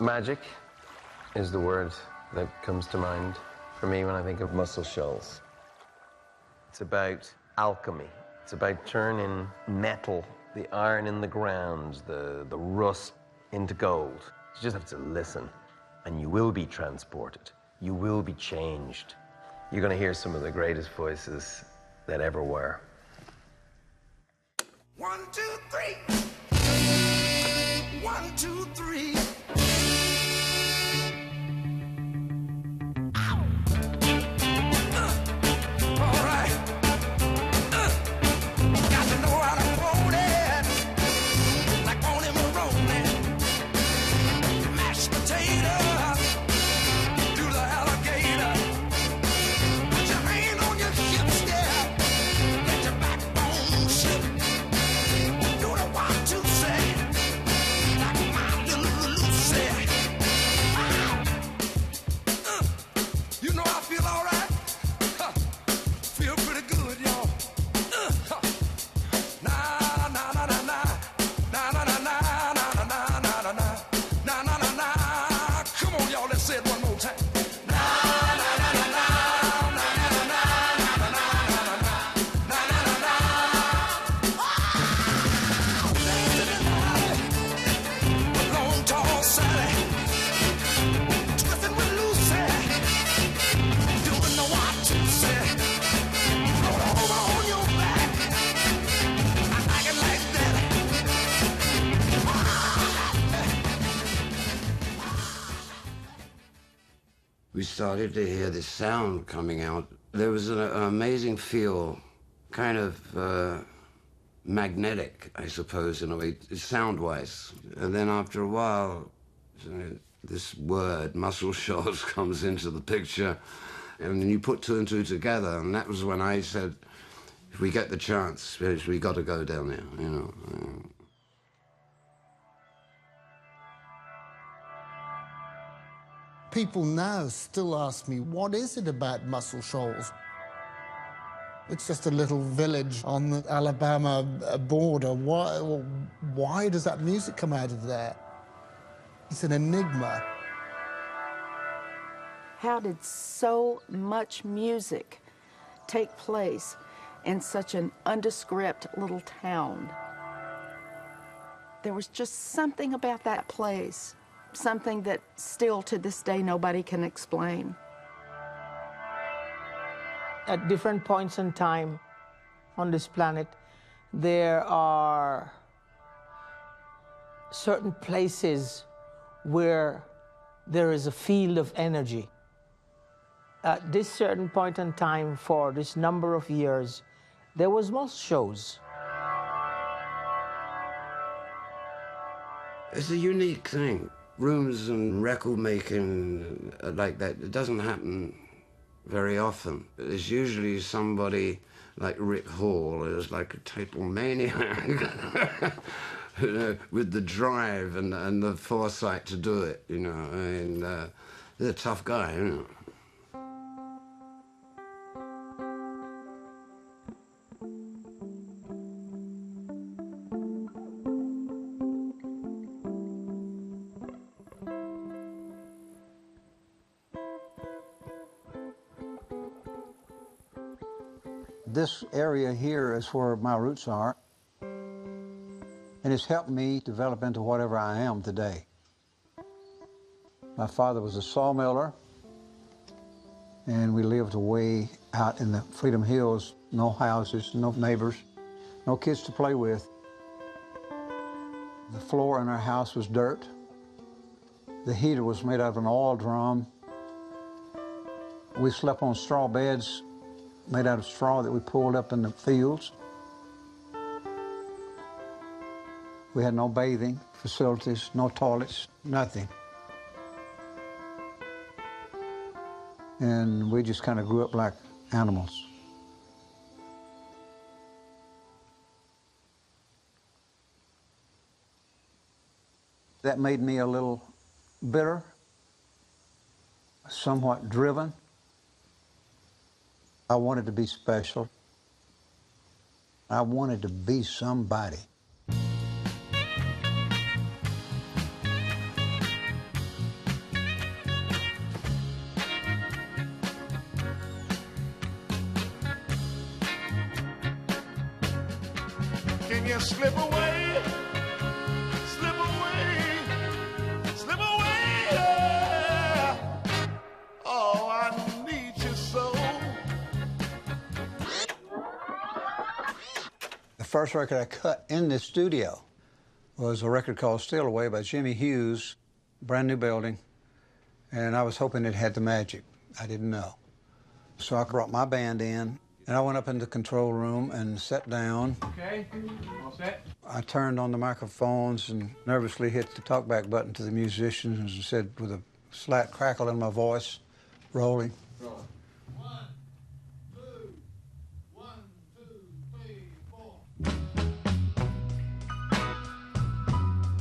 Magic is the word that comes to mind for me when I think of Muscle Shoals. It's about alchemy. It's about turning metal, the iron in the ground, the rust into gold. You just have to listen, and you will be transported. You will be changed. You're going to hear some of the greatest voices that ever were. 1, 2, 3. 1, 2, 3. We started to hear this sound coming out. There was an amazing feel, kind of magnetic, I suppose, in a way, sound-wise. And then after a while, this word, Muscle Shoals, comes into the picture, and then you put two and two together, and that was when I said, if we get the chance, we got to go down there, you know. People now still ask me, what is it about Muscle Shoals? It's just a little village on the Alabama border. Why does that music come out of there? It's an enigma. How did so much music take place in such an undescript little town? There was just something about that place. Something that still to this day nobody can explain. At different points in time on this planet, there are certain places where there is a field of energy. At this certain point in time, for this number of years, there was Muscle Shoals. It's a unique thing. Rooms and record making like that, it doesn't happen very often. There's usually somebody like Rick Hall, who's like a total maniac, you know, with the drive and the foresight to do it, you know. And he's a tough guy, you know. This area here is where my roots are, and it's helped me develop into whatever I am today. My father was a sawmiller, and we lived way out in the Freedom Hills, no houses, no neighbors, no kids to play with. The floor in our house was dirt. The heater was made out of an oil drum. We slept on straw beds made out of straw that we pulled up in the fields. We had no bathing facilities, no toilets, nothing. And we just kind of grew up like animals. That made me a little bitter, somewhat driven. I wanted to be special. I wanted to be somebody. Can you slip away? Slip away. Slip away. Yeah. Oh, I need you so. The first record I cut in the studio was a record called Steal Away by Jimmy Hughes, brand new building, and I was hoping it had the magic. I didn't know. So I brought my band in, and I went up in the control room and sat down. Okay, all set? I turned on the microphones and nervously hit the talkback button to the musicians and said with a slight crackle in my voice, rolling. Rolling. 1, 2, 1, 2, 3, 4.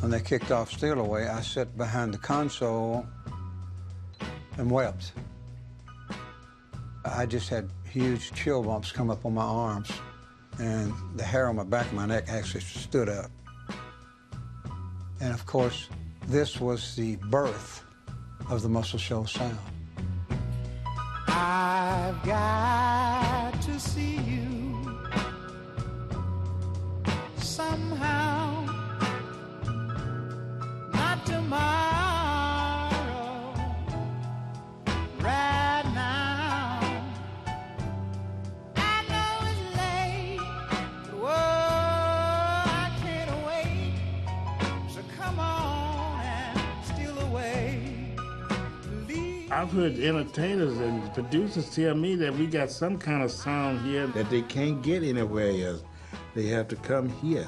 When they kicked off Steal Away, I sat behind the console and wept. I just had huge chill bumps come up on my arms, and the hair on my back of my neck actually stood up. And of course, this was the birth of the Muscle Shoals sound. I've got to see you somehow, not tomorrow, right now. I know it's late, whoa, I can't wait, so come on and steal away. I've heard entertainers and producers tell me that we got some kind of sound here that they can't get anywhere else. They have to come here.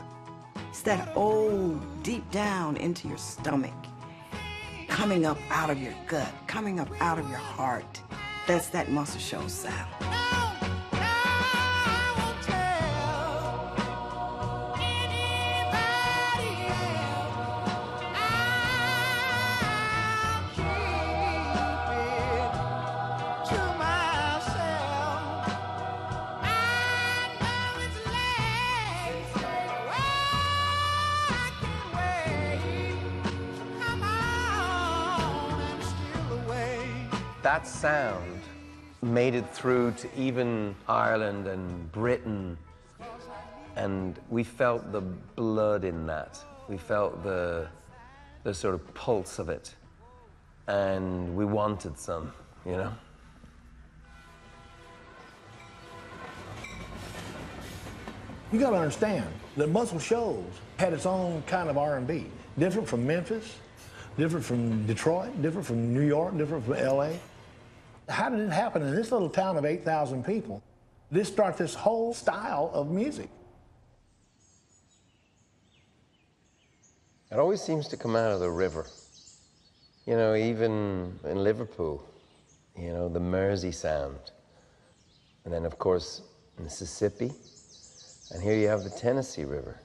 It's that old, deep down into your stomach, coming up out of your gut, coming up out of your heart. That's that Muscle Shoals sound. That sound made it through to even Ireland and Britain, and we felt the blood in that. We felt the sort of pulse of it, and we wanted some, you know? You gotta understand that Muscle Shoals had its own kind of R&B, different from Memphis, different from Detroit, different from New York, different from LA. How did it happen in this little town of 8,000 people? This start this whole style of music. It always seems to come out of the river. You know, even in Liverpool, you know, the Mersey sound. And then, of course, Mississippi. And here you have the Tennessee River.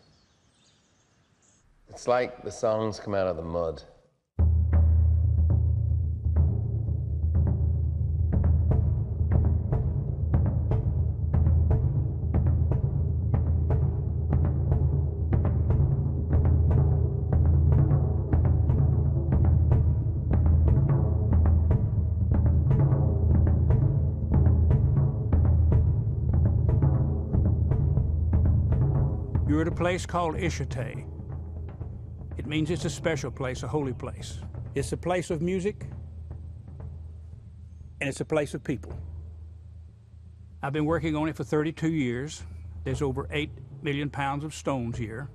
It's like the songs come out of the mud. You're at a place called Ishite. It means it's a special place, a holy place. It's a place of music, and it's a place of people. I've been working on it for 32 years. There's over 8 million pounds of stones here.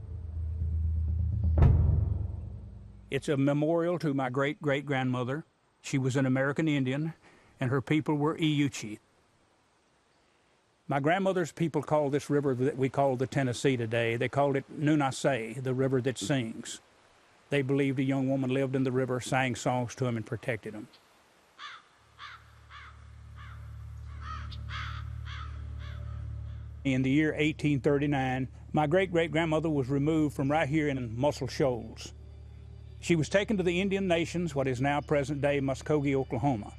It's a memorial to my great-great-grandmother. She was an American Indian, and her people were Iuchi. My grandmother's people called this river that we call the Tennessee today, they called it Nunase, the river that sings. They believed a young woman lived in the river, sang songs to him, and protected him. In the year 1839, my great-great-grandmother was removed from right here in Muscle Shoals. She was taken to the Indian Nations, what is now present-day Muskogee, Oklahoma.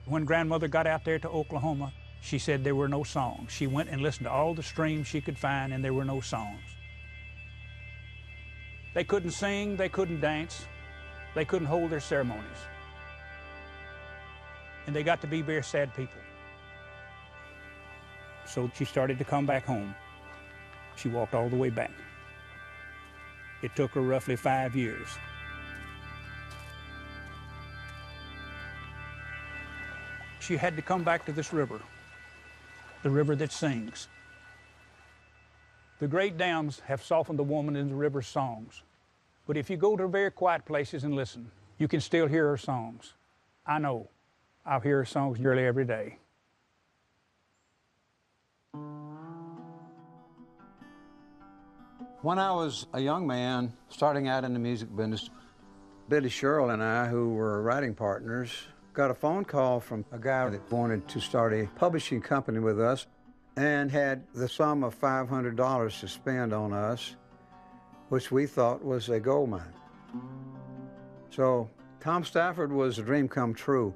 When grandmother got out there to Oklahoma, she said there were no songs. She went and listened to all the streams she could find, and there were no songs. They couldn't sing, they couldn't dance, they couldn't hold their ceremonies. And they got to be very sad people. So she started to come back home. she walked all the way back. It took her roughly 5 years. She had to come back to this river, the river that sings. The great dams have softened the woman in the river's songs. But if you go to very quiet places and listen, you can still hear her songs. I know. I hear her songs nearly every day. When I was a young man starting out in the music business, Billy Sherrill and I, who were writing partners, got a phone call from a guy that wanted to start a publishing company with us and had the sum of $500 to spend on us, which we thought was a gold mine. So Tom Stafford was a dream come true.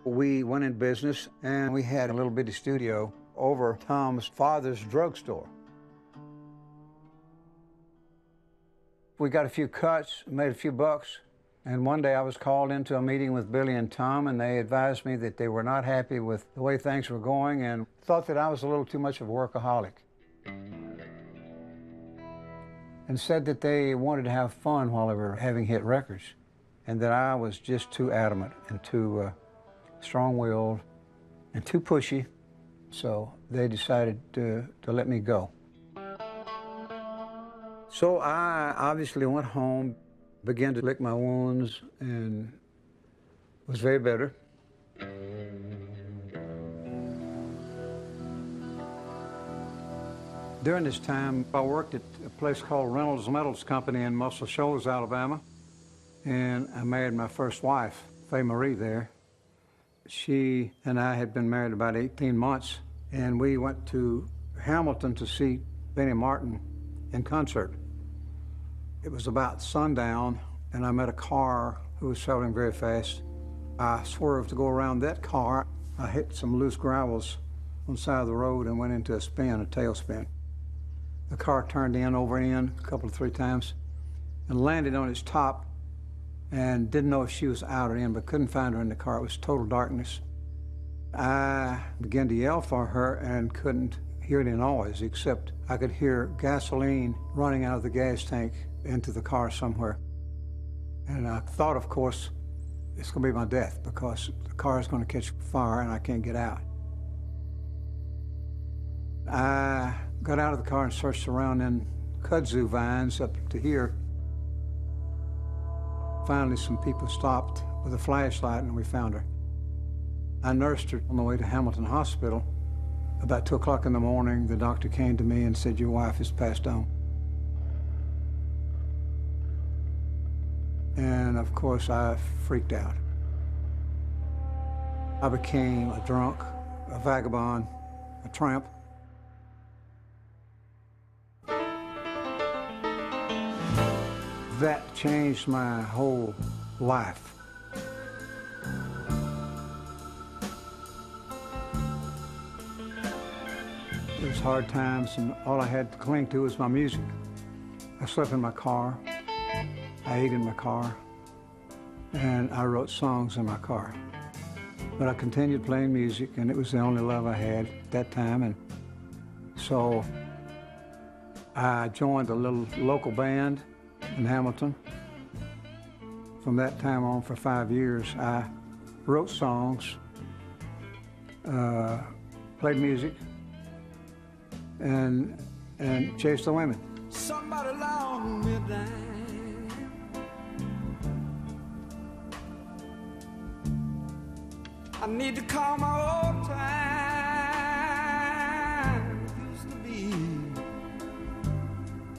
We went in business and we had a little bitty studio over Tom's father's drugstore. We got a few cuts, made a few bucks, and one day I was called into a meeting with Billy and Tom, and they advised me that they were not happy with the way things were going and thought that I was a little too much of a workaholic. And said that they wanted to have fun while they were having hit records, and that I was just too adamant and too strong-willed and too pushy, so they decided to let me go. So I obviously went home, began to lick my wounds, and was very bitter. During this time, I worked at a place called Reynolds Metals Company in Muscle Shoals, Alabama, and I married my first wife, Faye Marie, there. She and I had been married about 18 months, and we went to Hamilton to see Benny Martin in concert. It was about sundown, and I met a car who was traveling very fast. I swerved to go around that car. I hit some loose gravels on the side of the road and went into a spin, a tailspin. The car turned over in a couple of 3 times and landed on its top, and didn't know if she was out or in, but couldn't find her in the car. It was total darkness. I began to yell for her and couldn't hear any noise, except I could hear gasoline running out of the gas tank into the car somewhere. And I thought, of course, it's going to be my death because the car is going to catch fire and I can't get out. I got out of the car and searched around in kudzu vines up to here. Finally, some people stopped with a flashlight and we found her. I nursed her on the way to Hamilton Hospital. About 2 o'clock in the morning, the doctor came to me and said, "Your wife has passed on." And of course, I freaked out. I became a drunk, a vagabond, a tramp. That changed my whole life. It was hard times, and all I had to cling to was my music. I slept in my car, I ate in my car, and I wrote songs in my car. But I continued playing music, and it was the only love I had at that time, and so I joined a little local band in Hamilton. From that time on, for 5 years, I wrote songs, played music, and chased the women. Somebody long midnight. I need to call my old time. Used to be.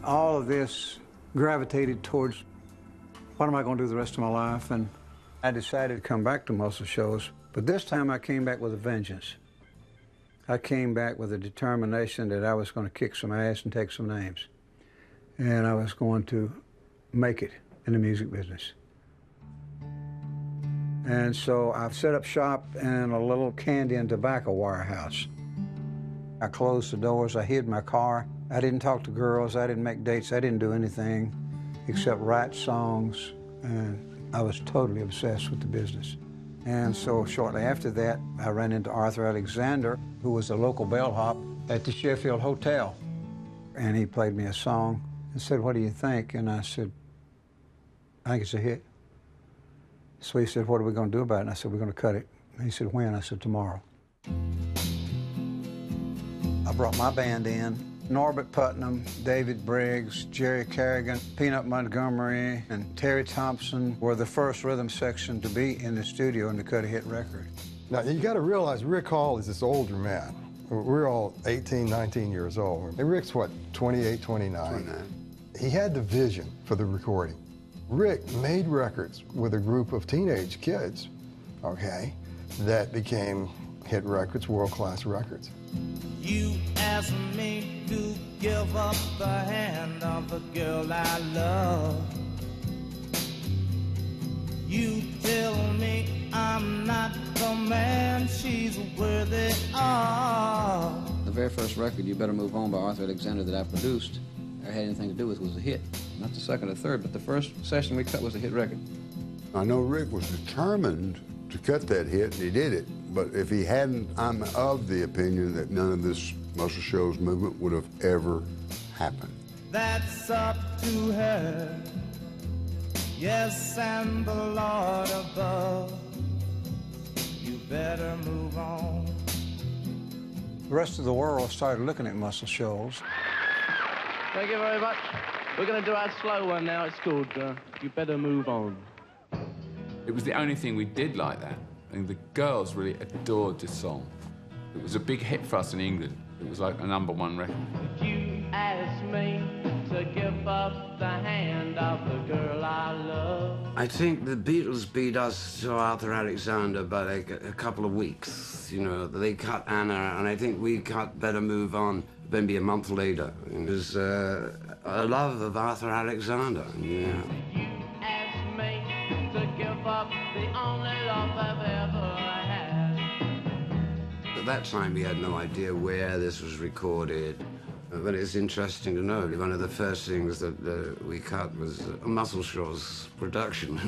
All of this gravitated towards what am I going to do the rest of my life, and I decided to come back to Muscle Shoals, but this time I came back with a vengeance. I came back with a determination that I was going to kick some ass and take some names, and I was going to make it in the music business. And so I've set up shop in a little candy and tobacco warehouse. I closed the doors, I hid my car. I didn't talk to girls, I didn't make dates, I didn't do anything except write songs, and I was totally obsessed with the business. And so shortly after that, I ran into Arthur Alexander, who was a local bellhop, at the Sheffield Hotel. And he played me a song and said, "What do you think?" And I said, "I think it's a hit." So he said, "What are we going to do about it?" And I said, "We're going to cut it." And he said, "When?" I said, "Tomorrow." I brought my band in. Norbert Putnam, David Briggs, Jerry Carrigan, Peanut Montgomery, and Terry Thompson were the first rhythm section to be in the studio and to cut a hit record. Now, you got to realize Rick Hall is this older man. We're all 18, 19 years old. And Rick's, what, 28, 29? He had the vision for the recording. Rick made records with a group of teenage kids, okay, that became hit records, world-class records. You asked me to give up the hand of the girl I love. You tell me I'm not the man she's worthy of. The very first record, You Better Move On by Arthur Alexander, that I produced, or had anything to do with, was a hit. Not the second or third, but the first session we cut was a hit record. I know Rick was determined to cut that hit, and he did it. But if he hadn't, I'm of the opinion that none of this Muscle Shoals movement would have ever happened. That's up to her. Yes, and the Lord above. You better move on. The rest of the world started looking at Muscle Shoals. Thank you very much. We're going to do our slow one now. It's called You Better Move On. It was the only thing we did like that. And the girls really adored this song. It was a big hit for us in England. It was like a #1 record. You asked me to give up the hand of the girl I love. I think the Beatles beat us to Arthur Alexander by like a couple of weeks. You know, they cut Anna, and I think we cut Better Move On maybe a month later. It was a love of Arthur Alexander, yeah. You asked me to give up the only love I've ever had. At that time, we had no idea where this was recorded. But it's interesting to know, one of the first things that we cut was a Muscle Shoals production.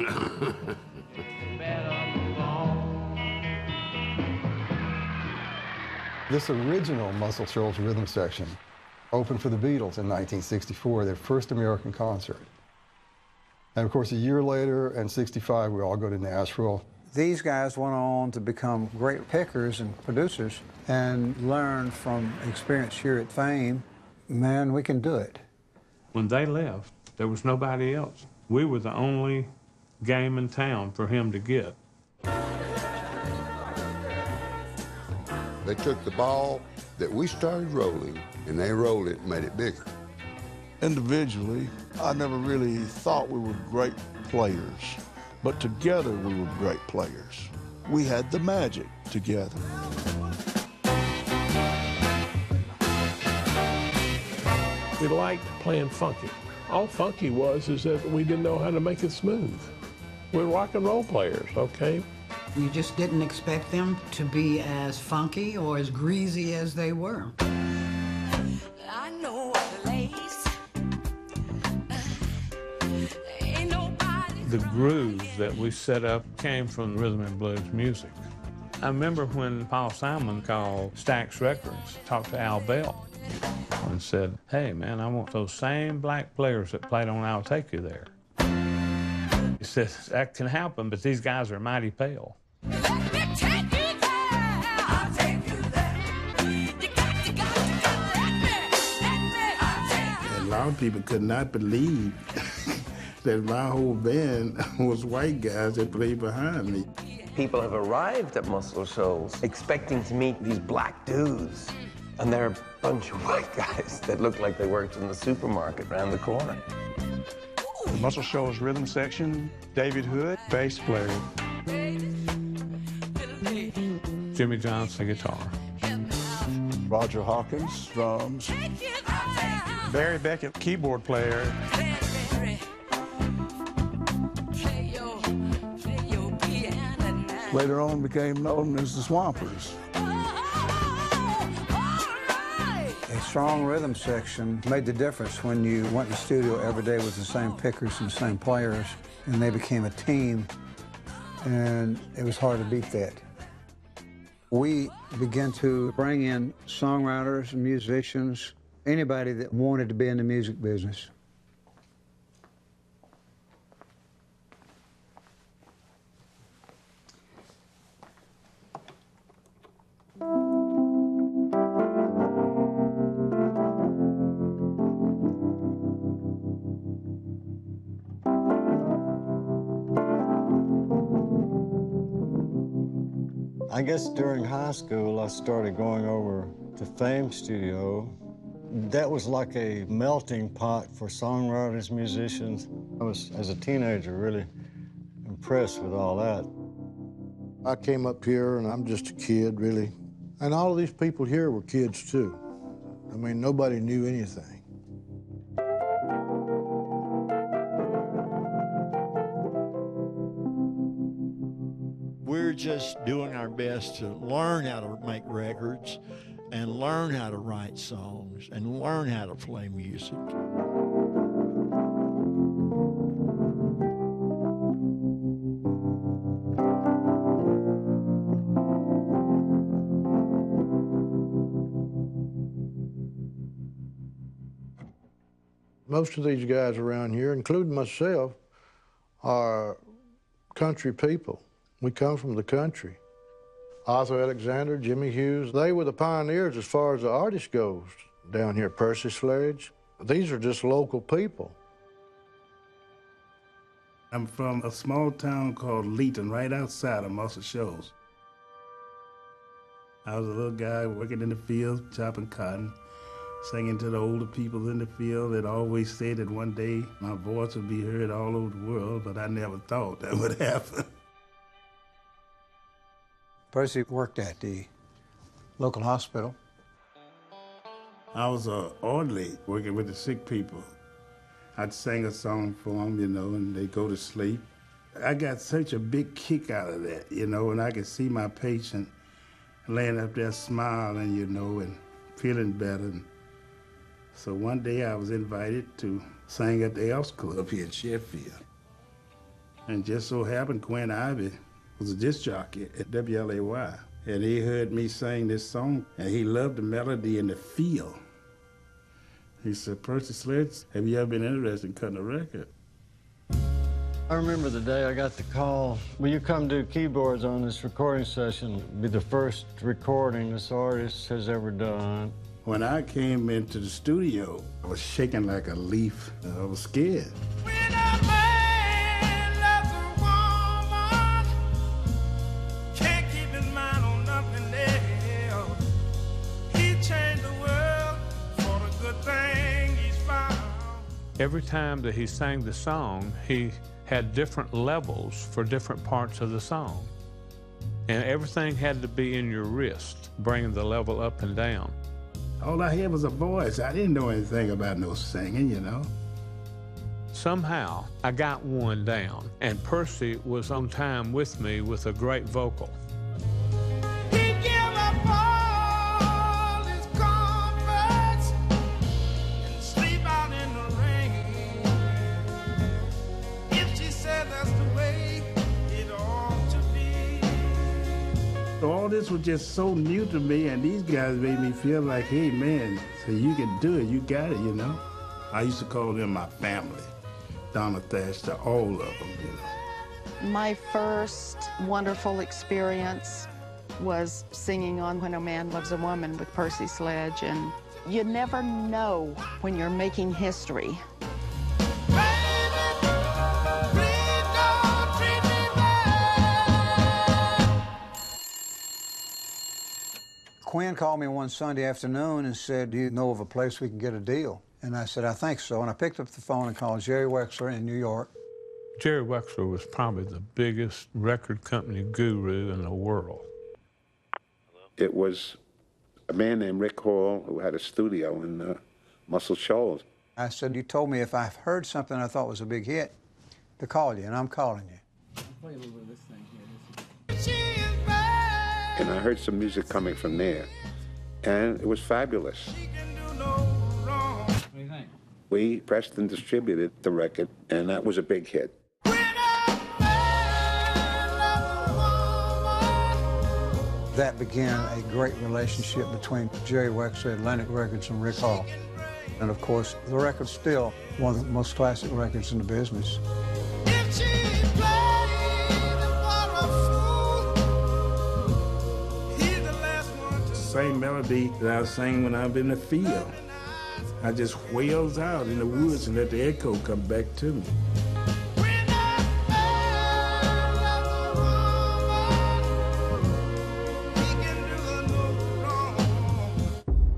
This original Muscle Shoals rhythm section opened for the Beatles in 1964, their first American concert. And of course, a year later, in '65, we all go to Nashville. These guys went on to become great pickers and producers and learn from experience here at Fame. Man, we can do it. When they left, there was nobody else. We were the only game in town for him to get. They took the ball that we started rolling, and they rolled it and made it bigger. Individually, I never really thought we were great players, but together we were great players. We had the magic together. We liked playing funky. All funky was is that we didn't know how to make it smooth. We're rock and roll players, okay? You just didn't expect them to be as funky or as greasy as they were. I know a place. Ain't nobody. The grooves that we set up came from rhythm and blues music. I remember when Paul Simon called Stax Records, talked to Al Bell, and said, "Hey, man, I want those same black players that played on I'll Take You There." He says, "That can happen, but these guys are mighty pale." A lot of people could not believe that my whole band was white guys that played behind me. People have arrived at Muscle Shoals expecting to meet these black dudes, and they're a bunch of white guys that look like they worked in the supermarket around the corner. The Muscle Shoals rhythm section, David Hood, bass player. Jimmy Johnson, guitar. Roger Hawkins, drums. Barry Beckett, keyboard player. Later on became known as the Swampers. A strong rhythm section made the difference when you went to the studio every day with the same pickers and the same players, and they became a team, and it was hard to beat that. We began to bring in songwriters, musicians, anybody that wanted to be in the music business. I guess during high school, I started going over to Fame Studio. That was like a melting pot for songwriters, musicians. I was, as a teenager, really impressed with all that. I came up here and I'm just a kid, really. And all of these people here were kids too. I mean, nobody knew anything. We're just doing our best to learn how to make records and learn how to write songs and learn how to play music. Most of these guys around here, including myself, are country people. We come from the country. Arthur Alexander, Jimmy Hughes, they were the pioneers as far as the artist goes down here. Percy Sledge, these are just local people. I'm from a small town called Leeton, right outside of Muscle Shoals. I was a little guy working in the fields, chopping cotton, singing to the older people in the field that always said that one day my voice would be heard all over the world, but I never thought that would happen. Percy worked at the local hospital. I was an orderly working with the sick people. I'd sing a song for them, you know, and they'd go to sleep. I got such a big kick out of that, you know, and I could see my patient laying up there smiling, you know, and feeling better. So one day I was invited to sing at the Elks Club here in Sheffield. And just so happened Quinn Ivy was a disc jockey at WLAY, and he heard me sing this song, and he loved the melody and the feel. He said, "Percy Sledge, have you ever been interested in cutting a record?" I remember the day I got the call, will you come do keyboards on this recording session? It'll be the first recording this artist has ever done. When I came into the studio, I was shaking like a leaf. I was scared. Every time that he sang the song, he had different levels for different parts of the song. And everything had to be in your wrist, bringing the level up and down. All I had was a voice. I didn't know anything about no singing, you know. Somehow, I got one down, and Percy was on time with me with a great vocal. So all this was just so new to me, and these guys made me feel like, hey, man, so you can do it, you got it, you know? I used to call them my family, Donna Thatch, to all of them, you know. My first wonderful experience was singing on When a Man Loves a Woman with Percy Sledge, and you never know when you're making history. Quinn called me one Sunday afternoon and said, "Do you know of a place we can get a deal?" And I said, "I think so." And I picked up the phone and called Jerry Wexler in New York. Jerry Wexler was probably the biggest record company guru in the world. It was a man named Rick Hall who had a studio in Muscle Shoals. I said, "You told me if I heard something I thought was a big hit to call you, and I'm calling you." Play a little bit of this thing here. And I heard some music coming from there, and it was fabulous. What do you think? We pressed and distributed the record, and that was a big hit. That began a great relationship between Jerry Wexler, Atlantic Records, and Rick Hall. And of course, the record's still one of the most classic records in the business. Same melody that I sang when I was in the field. I just wails out in the woods and let the echo come back to me.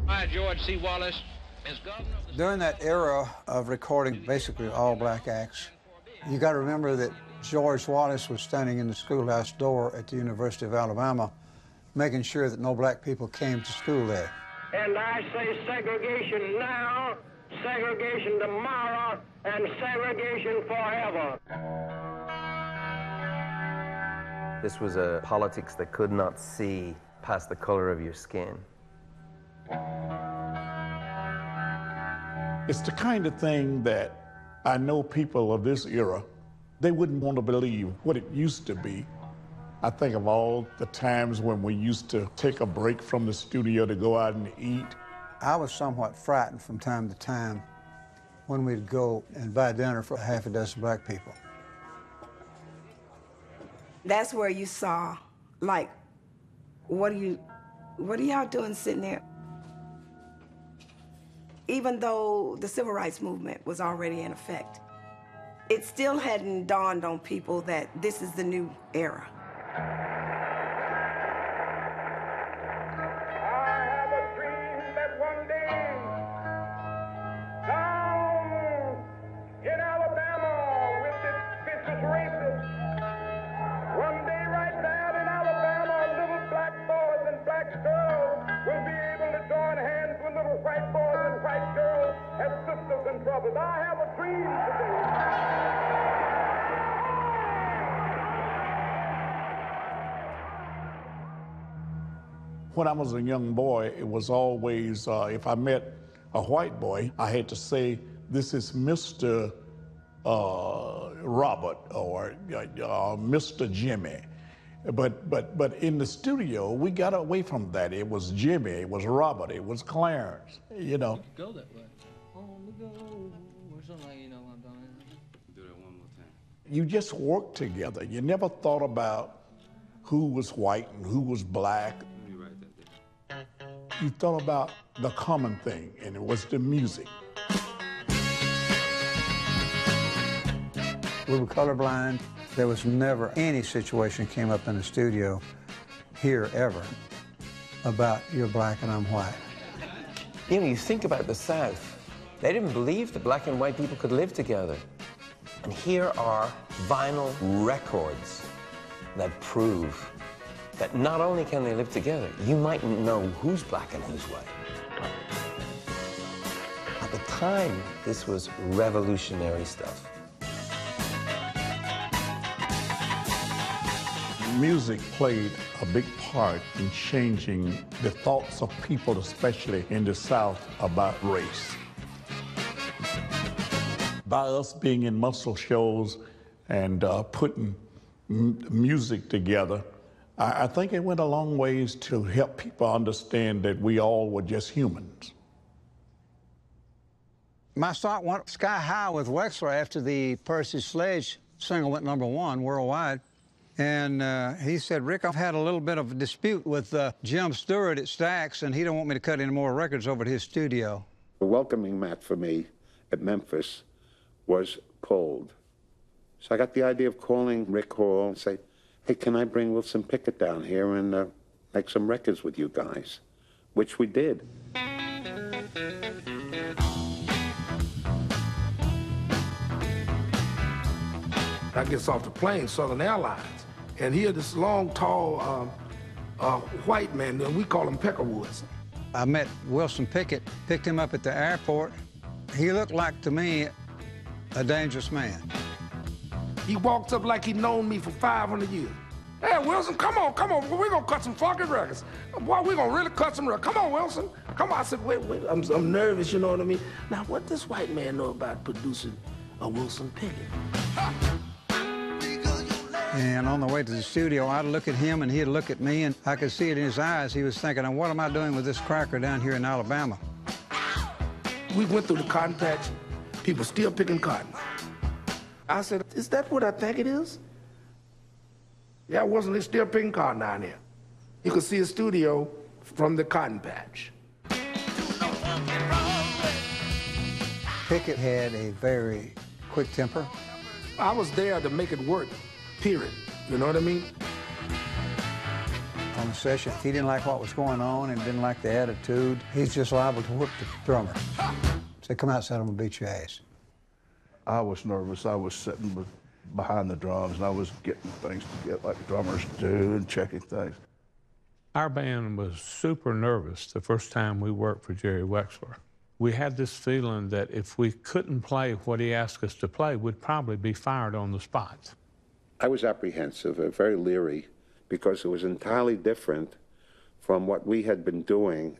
Hi, George C. Wallace. As governor of the... During that era of recording basically all black acts, you got to remember that George Wallace was standing in the schoolhouse door at the University of Alabama, making sure that no black people came to school there. And I say segregation now, segregation tomorrow, and segregation forever. This was a politics that could not see past the color of your skin. It's the kind of thing that I know people of this era, they wouldn't want to believe what it used to be. I think of all the times when we used to take a break from the studio to go out and eat. I was somewhat frightened from time to time when we'd go and buy dinner for half a dozen black people. That's where you saw, like, what are y'all doing sitting there? Even though the civil rights movement was already in effect, it still hadn't dawned on people that this is the new era. When I was a young boy, it was always, if I met a white boy, I had to say, this is Mr. Robert or Mr. Jimmy. But in the studio, we got away from that. It was Jimmy, it was Robert, it was Clarence, you know. Go that way. On the go, or something like, you know what I'm doing. Do that one more time. You just worked together. You never thought about who was white and who was black. You thought about the common thing, and it was the music. We were colorblind. There was never any situation came up in the studio here ever about you're black and I'm white. You know, you think about the South. They didn't believe that black and white people could live together. And here are vinyl records that prove that not only can they live together, you mightn't know who's black and who's white. At the time, this was revolutionary stuff. Music played a big part in changing the thoughts of people, especially in the South, about race. By us being in Muscle Shoals and putting music together, I think it went a long ways to help people understand that we all were just humans. My start went sky high with Wexler after the Percy Sledge single went #1 worldwide. And he said, Rick, I've had a little bit of a dispute with Jim Stewart at Stax, and he don't want me to cut any more records over at his studio. The welcoming mat for me at Memphis was pulled. So I got the idea of calling Rick Hall and say, hey, can I bring Wilson Pickett down here and make some records with you guys? Which we did. I gets off the plane, Southern Airlines, and here this long, tall, white man, we call him Peckerwoods. I met Wilson Pickett, picked him up at the airport. He looked like, to me, a dangerous man. He walked up like he'd known me for 500 years. Hey, Wilson, come on, we're gonna cut some fucking records. Boy, we're gonna really cut some records. Come on, Wilson, come on. I said, wait, I'm nervous, you know what I mean? Now, what does white man know about producing a Wilson Pickett? And on the way to the studio, I'd look at him and he'd look at me, and I could see it in his eyes. He was thinking, what am I doing with this cracker down here in Alabama? We went through the cotton patch, people still picking cotton. I said, is that what I think it is? Yeah, wasn't they still picking cotton down there? You could see a studio from the cotton patch. Pickett had a very quick temper. I was there to make it work, period. You know what I mean? On the session, if he didn't like what was going on and didn't like the attitude, he's just liable to whoop the drummer. Say, come outside, I'm gonna beat your ass. I was nervous. I was sitting behind the drums, and I was getting things to get like drummers do and checking things. Our band was super nervous the first time we worked for Jerry Wexler. We had this feeling that if we couldn't play what he asked us to play, we'd probably be fired on the spot. I was apprehensive and very leery because it was entirely different from what we had been doing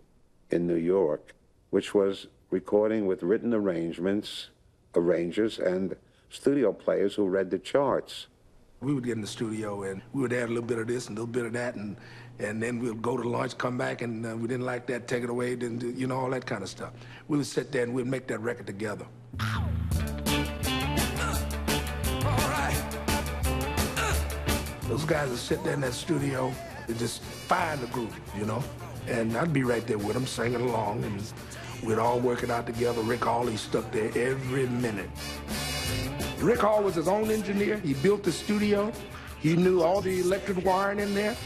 in New York, which was recording with written arrangements, arrangers, and studio players who read the charts. We would get in the studio and we would add a little bit of this and a little bit of that, and then we'd go to lunch, come back, and we didn't like that, take it away, then do, you know, all that kind of stuff. We would sit there and we'd make that record together. Those guys would sit there in that studio and just find the groove, you know? And I'd be right there with them, singing along, and we'd all work it out together. Rick Hall, he stuck there every minute. Rick Hall was his own engineer. He built the studio. He knew all the electric wiring in there.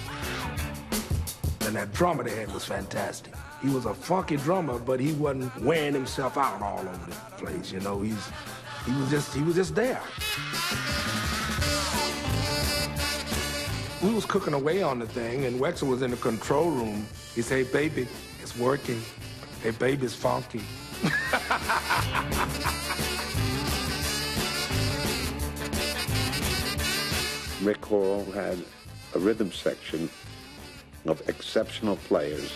And that drummer they had was fantastic. He was a funky drummer, but he wasn't wearing himself out all over the place, you know? He was just there. We was cooking away on the thing, and Wexler was in the control room. He said, hey, baby, it's working. Hey, baby, it's funky. Rick Hall had a rhythm section of exceptional players.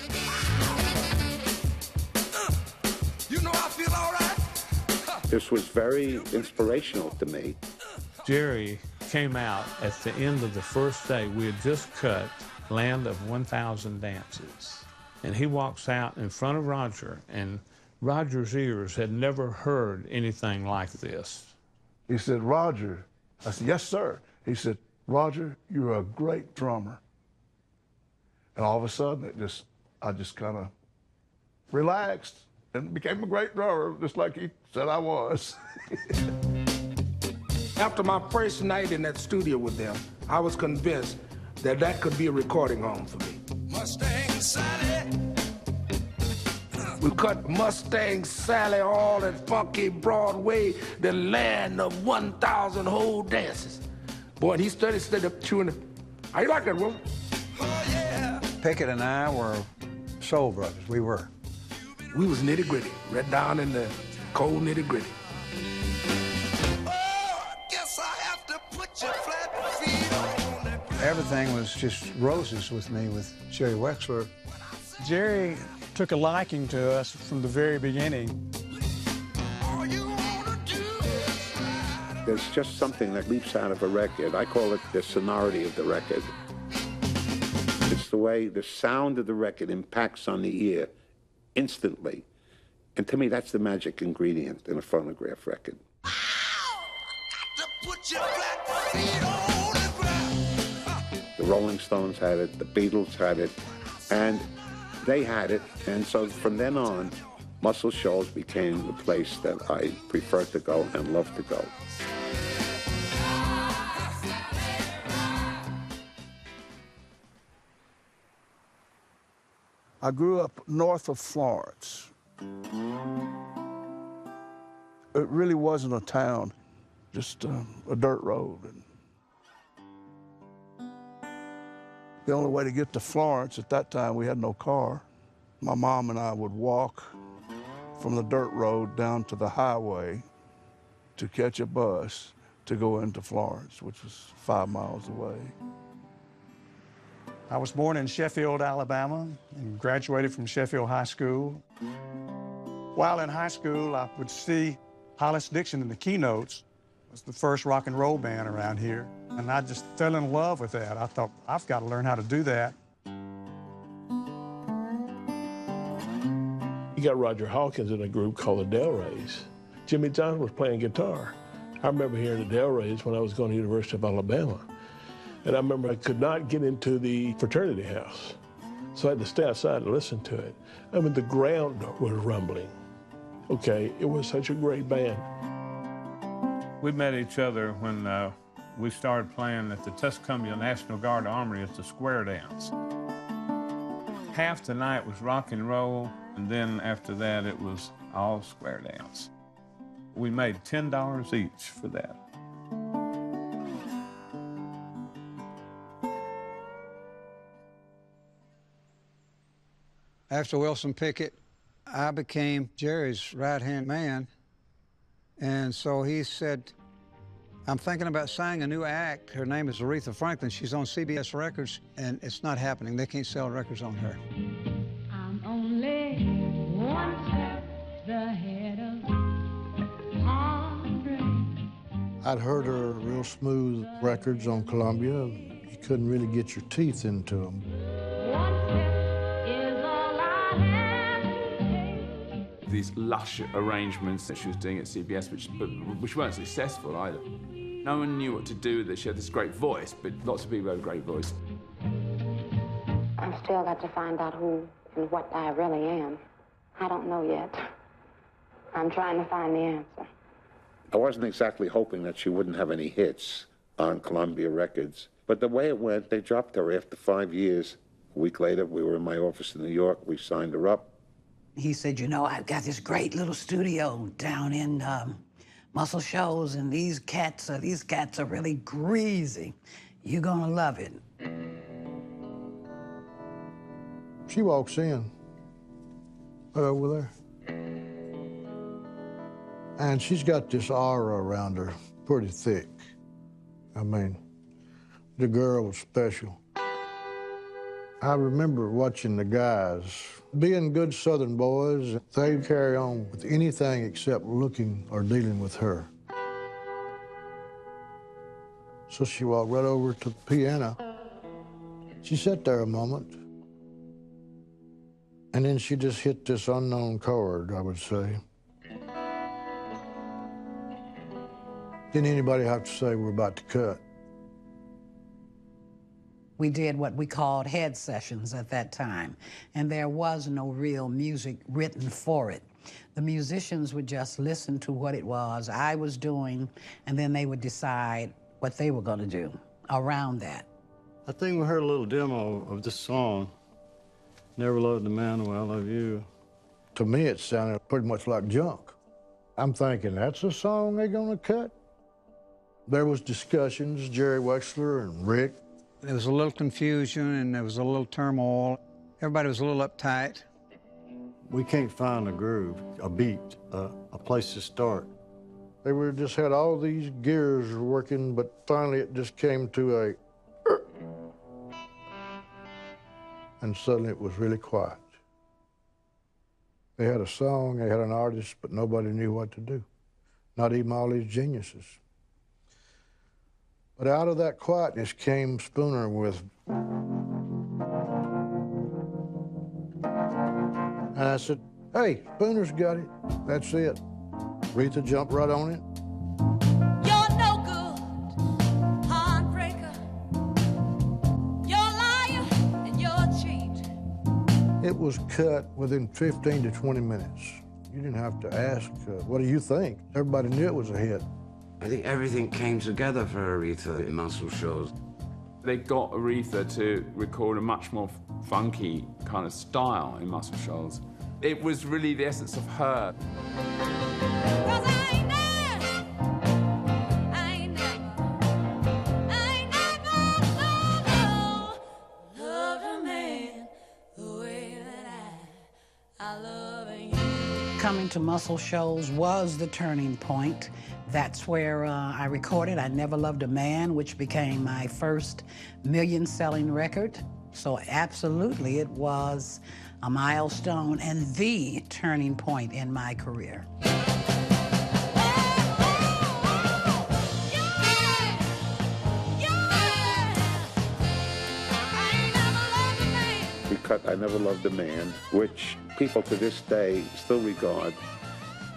You know I feel all right. This was very inspirational to me. Jerry came out at the end of the first day. We had just cut Land of 1,000 Dances. And he walks out in front of Roger, and Roger's ears had never heard anything like this. He said, Roger. I said, yes, sir. He said, Roger, you're a great drummer. And all of a sudden, I just kind of relaxed and became a great drummer, just like he said I was. After my first night in that studio with them, I was convinced that that could be a recording home for me. Mustang Sally. We cut Mustang Sally, all that funky Broadway, the land of 1,000 whole dances. Boy, and he stood up chewing it. How you like that, Will? Oh, yeah. Pickett and I were soul brothers. We were. We was nitty-gritty, right down in the cold nitty-gritty. Everything was just roses with me, with Jerry Wexler. Jerry took a liking to us from the very beginning. There's just something that leaps out of a record. I call it the sonority of the record. It's the way the sound of the record impacts on the ear instantly. And to me, that's the magic ingredient in a phonograph record. The Rolling Stones had it, the Beatles had it, and they had it. And so from then on, Muscle Shoals became the place that I preferred to go and loved to go. I grew up north of Florence. It really wasn't a town, just a dirt road. The only way to get to Florence at that time, we had no car. My mom and I would walk from the dirt road down to the highway to catch a bus to go into Florence, which was 5 miles away. I was born in Sheffield, Alabama, and graduated from Sheffield High School. While in high school, I would see Hollis Dixon in the keynotes, It was the first rock and roll band around here, and I just fell in love with that. I thought, I've got to learn how to do that. You got Roger Hawkins in a group called the Del Reys. Jimmy Johnson was playing guitar. I remember hearing the Del Reys when I was going to the University of Alabama. And I remember I could not get into the fraternity house. So I had to stay outside and listen to it. I mean, the ground was rumbling. Okay, it was such a great band. We met each other when we started playing at the Tuscumbia National Guard Armory at the square dance. Half the night was rock and roll, and then after that it was all square dance. We made $10 each for that. After Wilson Pickett, I became Jerry's right-hand man. And so he said, I'm thinking about signing a new act. Her name is Aretha Franklin. She's on CBS Records, and it's not happening. They can't sell records on her. I'm only one step ahead of heartbreak. I'd heard her real smooth records on Columbia. You couldn't really get your teeth into them. These lush arrangements that she was doing at CBS, which weren't successful either. No one knew what to do with it. She had this great voice, but lots of people had a great voice. I've still got to find out who and what I really am. I don't know yet. I'm trying to find the answer. I wasn't exactly hoping that she wouldn't have any hits on Columbia Records, but the way it went, they dropped her after 5 years. A week later, we were in my office in New York. We signed her up. He said, you know, I've got this great little studio down in Muscle Shoals, and these cats are really greasy. You're gonna love it. She walks in, right over there. And she's got this aura around her, pretty thick. I mean, the girl was special. I remember watching the guys, being good Southern boys, they'd carry on with anything except looking or dealing with her. So she walked right over to the piano. She sat there a moment, and then she just hit this unknown chord, I would say. Didn't anybody have to say we're about to cut? We did what we called head sessions at that time, and there was no real music written for it. The musicians would just listen to what it was I was doing, and then they would decide what they were going to do around that. I think we heard a little demo of this song, Never Loved a Man the Way I Love You. To me, it sounded pretty much like junk. I'm thinking, that's a song they're going to cut? There was discussions, Jerry Wexler and Rick. There was a little confusion and there was a little turmoil. Everybody was a little uptight. We can't find a groove, a beat, a place to start. They were just had all these gears working, but finally it just came to a and suddenly it was really quiet. They had a song, they had an artist, but nobody knew what to do. Not even all these geniuses. But out of that quietness came Spooner with, and I said, hey, Spooner's got it. That's it. Aretha jumped right on it. You're no good, heartbreaker. You're a liar and you're a cheat. It was cut within 15 to 20 minutes. You didn't have to ask, what do you think? Everybody knew it was a hit. I think everything came together for Aretha in Muscle Shoals. They got Aretha to record a much more funky kind of style in Muscle Shoals. It was really the essence of her. Coming to Muscle Shoals was the turning point. That's where I recorded I Never Loved a Man, which became my first million-selling record. So absolutely, it was a milestone and the turning point in my career. cut I Never Loved a Man, which people to this day still regard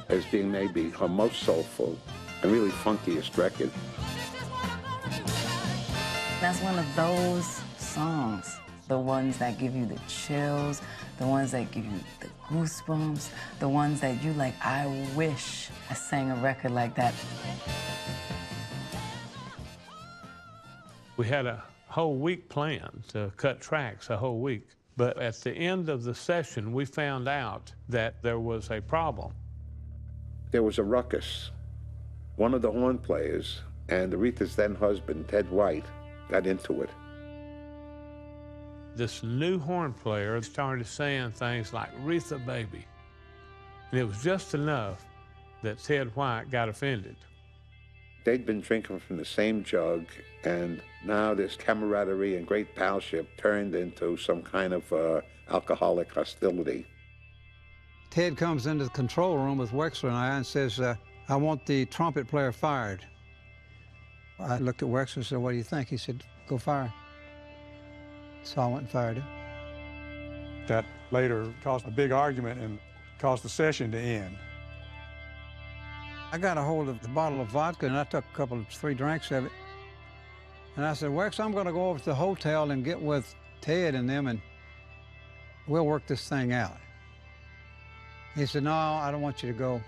as being maybe her most soulful and really funkiest record. That's one of those songs, the ones that give you the chills, the ones that give you the goosebumps, the ones that you like, I wish I sang a record like that. We had a whole week planned to cut tracks a whole week. But at the end of the session, we found out that there was a problem. There was a ruckus. One of the horn players and Aretha's then husband, Ted White, got into it. This new horn player started saying things like, "Aretha, baby." And it was just enough that Ted White got offended. They'd been drinking from the same jug, and now this camaraderie and great palship turned into some kind of alcoholic hostility. Ted comes into the control room with Wexler and I and says, I want the trumpet player fired. I looked at Wexler and said, what do you think? He said, go fire him. So I went and fired him. That later caused a big argument and caused the session to end. I got a hold of the bottle of vodka and I took three drinks of it. And I said, Wex, I'm going to go over to the hotel and get with Ted and them and we'll work this thing out. He said, no, I don't want you to go.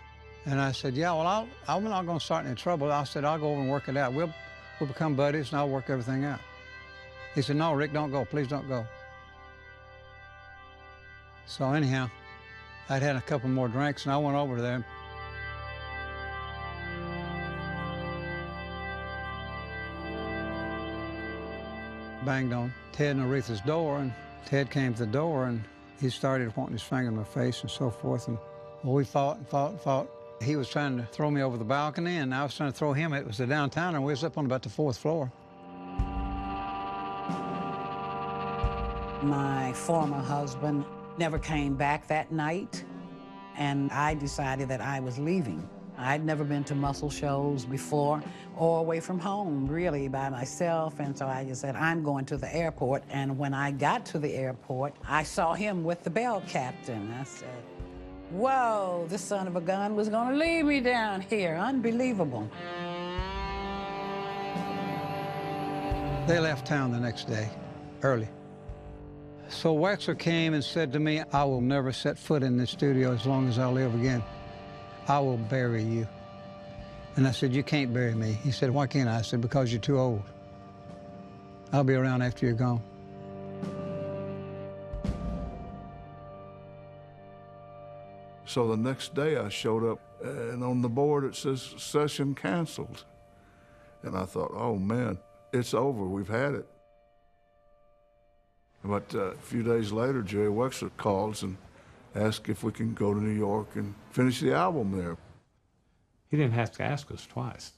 And I said, yeah, well, I'm not going to start any trouble. I said, I'll go over and work it out. We'll become buddies and I'll work everything out. He said, no, Rick, don't go. Please don't go. So anyhow, I'd had a couple more drinks and I went over there. Banged on Ted and Aretha's door, and Ted came to the door and he started pointing his finger in my face and so forth. And well, we fought and fought and fought. He was trying to throw me over the balcony and I was trying to throw him. It was a downtown and we was up on about the 4th floor. My former husband never came back that night, and I decided that I was leaving. I'd never been to Muscle Shoals before or away from home, really, by myself, and so I just said, I'm going to the airport. And when I got to the airport, I saw him with the bell captain. I said, whoa, this son of a gun was going to leave me down here. Unbelievable. They left town the next day, early. So Wexler came and said to me, I will never set foot in this studio as long as I live again. I will bury you. And I said, you can't bury me. He said, why can't I? I said, because you're too old. I'll be around after you're gone. So the next day I showed up and on the board it says session canceled. And I thought, oh man, it's over, we've had it. But a few days later, Jerry Wexler calls and asks if we can go to New York and finish the album there. He didn't have to ask us twice.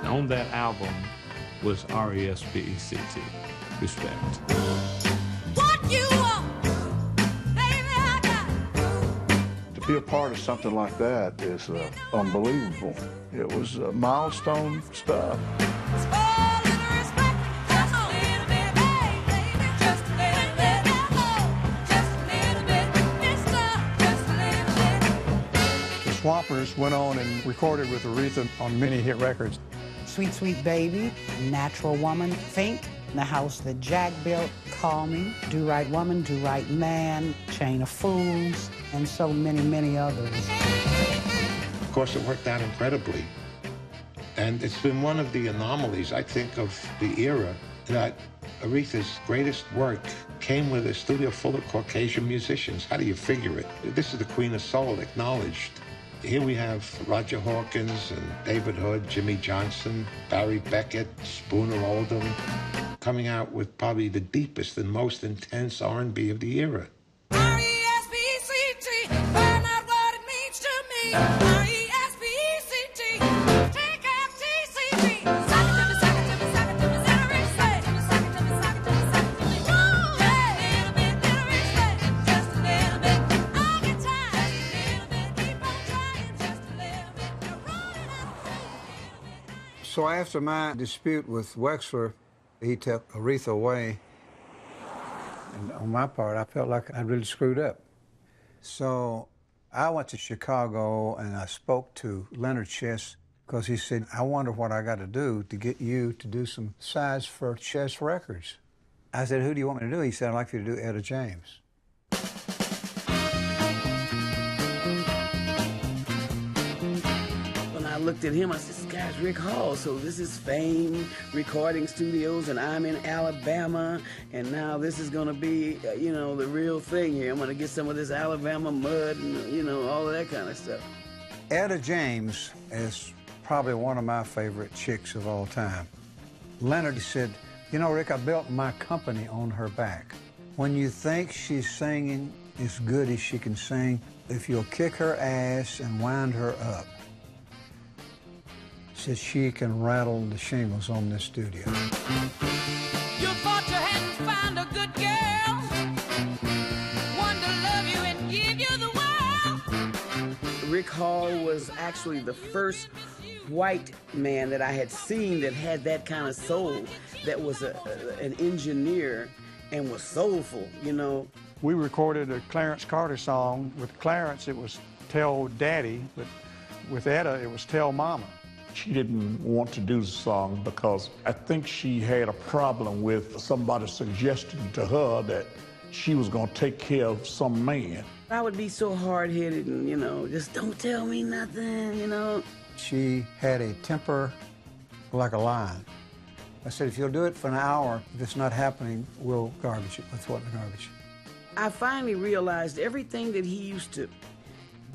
On that album was R-E-S-P-E-C-T, Respect. What you want, baby, I got. To be a part of something like that is unbelievable. It was milestone stuff. Swampers went on and recorded with Aretha on many hit records. Sweet, Sweet Baby, Natural Woman, Think, The House That Jack Built, Call Me, Do Right Woman, Do Right Man, Chain of Fools, and so many, many others. Of course, it worked out incredibly. And it's been one of the anomalies, I think, of the era that Aretha's greatest work came with a studio full of Caucasian musicians. How do you figure it? This is the Queen of Soul, acknowledged. Here we have Roger Hawkins and David Hood, Jimmy Johnson, Barry Beckett, Spooner Oldham, coming out with probably the deepest and most intense R&B of the era. R-E-S-P-E-C-T, find out what it means to me. R-E-S-P-E-C-T, take out T-C-B. Sock it to me, sock it to me, sock it to me, little respect. Sock it to me, sock it to me, sock it to me. Go, hey, little bit, little respect, just a little bit. I get tired, just a little bit. Keep on trying, just a little bit. You're running out of faith. So after my dispute with Wexler, He took Aretha away, and on my part, I felt like I'd really screwed up. So I went to Chicago and I spoke to Leonard Chess because he said, I wonder what I got to do to get you to do some sides for Chess Records. I said, who do you want me to do? He said, I'd like you to do Etta James. When I looked at him, I said, this guy's Rick Hall, so this is Fame Recording Studios, and I'm in Alabama, and now this is gonna be, you know, the real thing here. I'm gonna get some of this Alabama mud and, you know, all of that kind of stuff. Etta James is probably one of my favorite chicks of all time. Leonard said, you know, Rick, I built my company on her back. When you think she's singing as good as she can sing, if you'll kick her ass and wind her up, said she can rattle the shingles on this studio. You thought you hadn't found a good girl, one to love you and give you the world. Rick Hall was actually the first white man that I had seen that had that kind of soul, that was an engineer and was soulful, you know. We recorded a Clarence Carter song. With Clarence, it was Tell Daddy, but with Etta, it was Tell Mama. She didn't want to do the song because I think she had a problem with somebody suggesting to her that she was going to take care of some man. I would be so hard-headed and, you know, just don't tell me nothing, you know. She had a temper like a lion. I said, if you'll do it for an hour, if it's not happening, we'll garbage it. We'll throw it in the garbage. I finally realized everything that he used to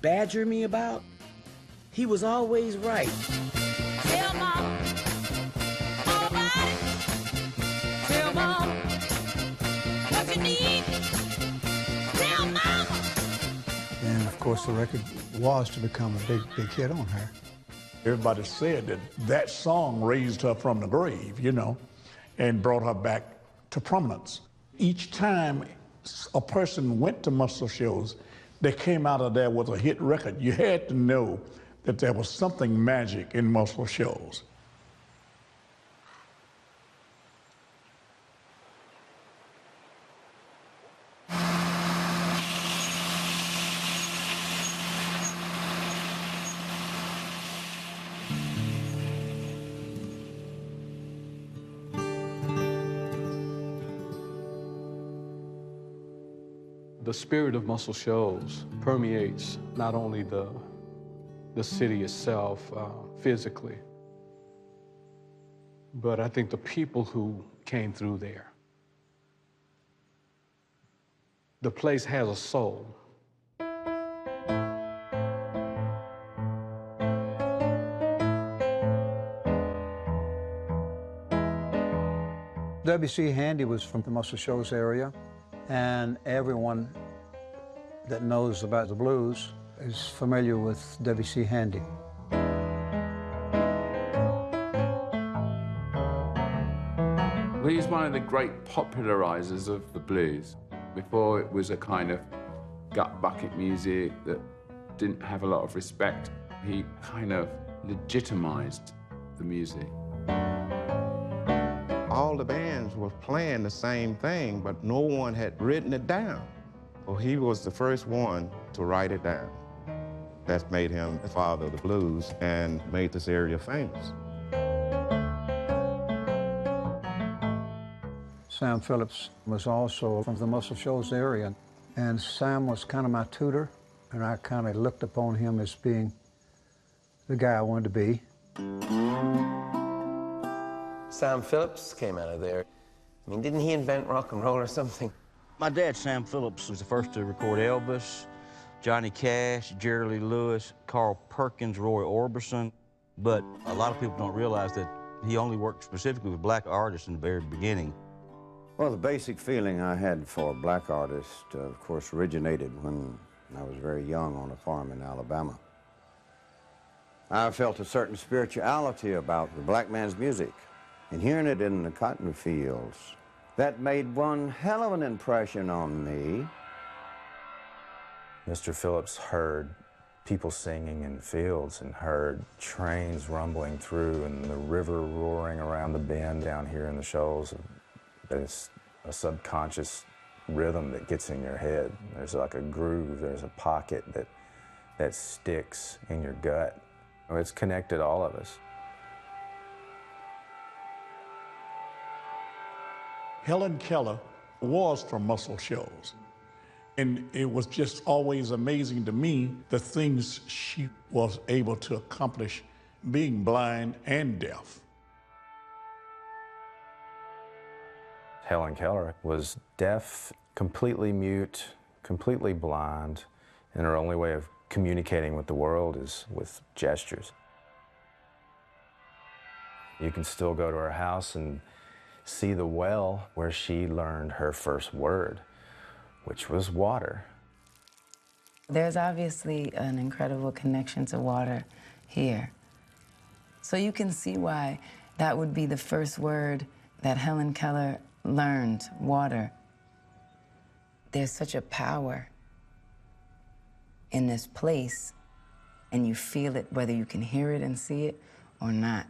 badger me about, he was always right. Tell Mom all about it. Tell Mom what you need. Tell Mama. And of course, the record was to become a big, big hit on her. Everybody said that that song raised her from the grave, you know, and brought her back to prominence. Each time a person went to Muscle Shoals, they came out of there with a hit record. You had to know that there was something magic in Muscle Shoals. The spirit of Muscle Shoals permeates not only the city itself physically, but I think the people who came through there. The place has a soul. W.C. Handy was from the Muscle Shoals area, and everyone that knows about the blues is familiar with W.C. Handy. Well, he's one of the great popularizers of the blues. Before it was a kind of gut bucket music that didn't have a lot of respect, he kind of legitimized the music. All the bands were playing the same thing, but no one had written it down. Well, he was the first one to write it down. That made him the father of the blues and made this area famous. Sam Phillips was also from the Muscle Shoals area, and Sam was kind of my tutor, and I kind of looked upon him as being the guy I wanted to be. Sam Phillips came out of there. I mean, didn't he invent rock and roll or something? My dad, Sam Phillips, was the first to record Elvis, Johnny Cash, Jerry Lee Lewis, Carl Perkins, Roy Orbison. But a lot of people don't realize that he only worked specifically with black artists in the very beginning. Well, the basic feeling I had for black artists, of course, originated when I was very young on a farm in Alabama. I felt a certain spirituality about the black man's music, and hearing it in the cotton fields, that made one hell of an impression on me. Mr. Phillips heard people singing in fields and heard trains rumbling through and the river roaring around the bend down here in the Shoals. There's a subconscious rhythm that gets in your head. There's like a groove, there's a pocket that sticks in your gut. It's connected all of us. Helen Keller was from Muscle Shoals. And it was just always amazing to me the things she was able to accomplish being blind and deaf. Helen Keller was deaf, completely mute, completely blind, and her only way of communicating with the world is with gestures. You can still go to her house and see the well where she learned her first word, which was water. There's obviously an incredible connection to water here. So you can see why that would be the first word that Helen Keller learned, water. There's such a power in this place, and you feel it whether you can hear it and see it or not.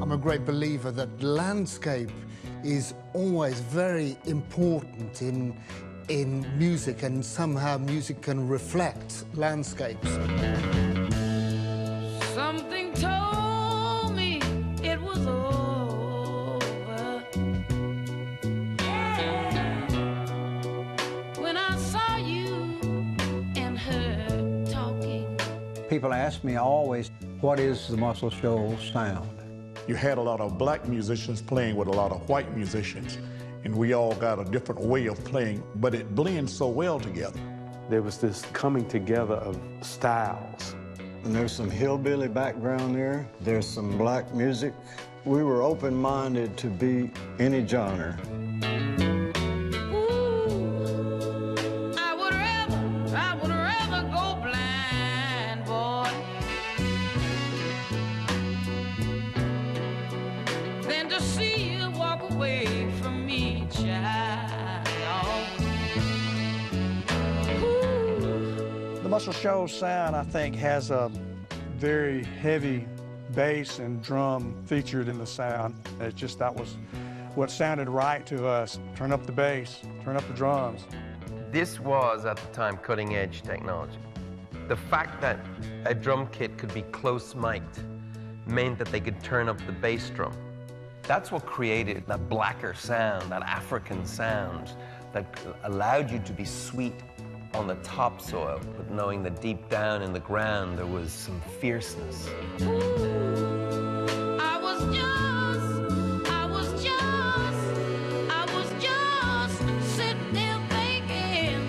I'm a great believer that landscape is always very important in music, and somehow music can reflect landscapes. Something told me it was over. When I saw you and her talking. People ask me always, what is the Muscle Shoals sound? You had a lot of black musicians playing with a lot of white musicians, and we all got a different way of playing, but it blends so well together. There was this coming together of styles. And there's some hillbilly background there. There's some black music. We were open-minded to be any genre. I would rather go blind, boy, than to see you walk away from me, child. The Muscle Shoals sound, I think, has a very heavy bass and drum featured in the sound. It's just, that was what sounded right to us. Turn up the bass, turn up the drums. This was, at the time, cutting-edge technology. The fact that a drum kit could be close-mic'd meant that they could turn up the bass drum. That's what created that blacker sound, that African sound, that allowed you to be sweet on the topsoil, but knowing that deep down in the ground there was some fierceness. I was just sitting there thinking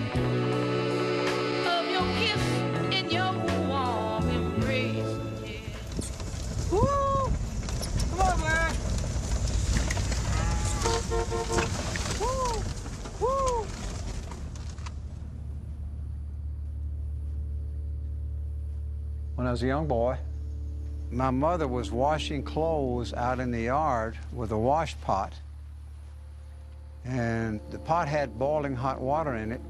of your kiss and your warm embrace. Woo! Come on, man! Woo! Woo! When I was a young boy, my mother was washing clothes out in the yard with a wash pot, and the pot had boiling hot water in it.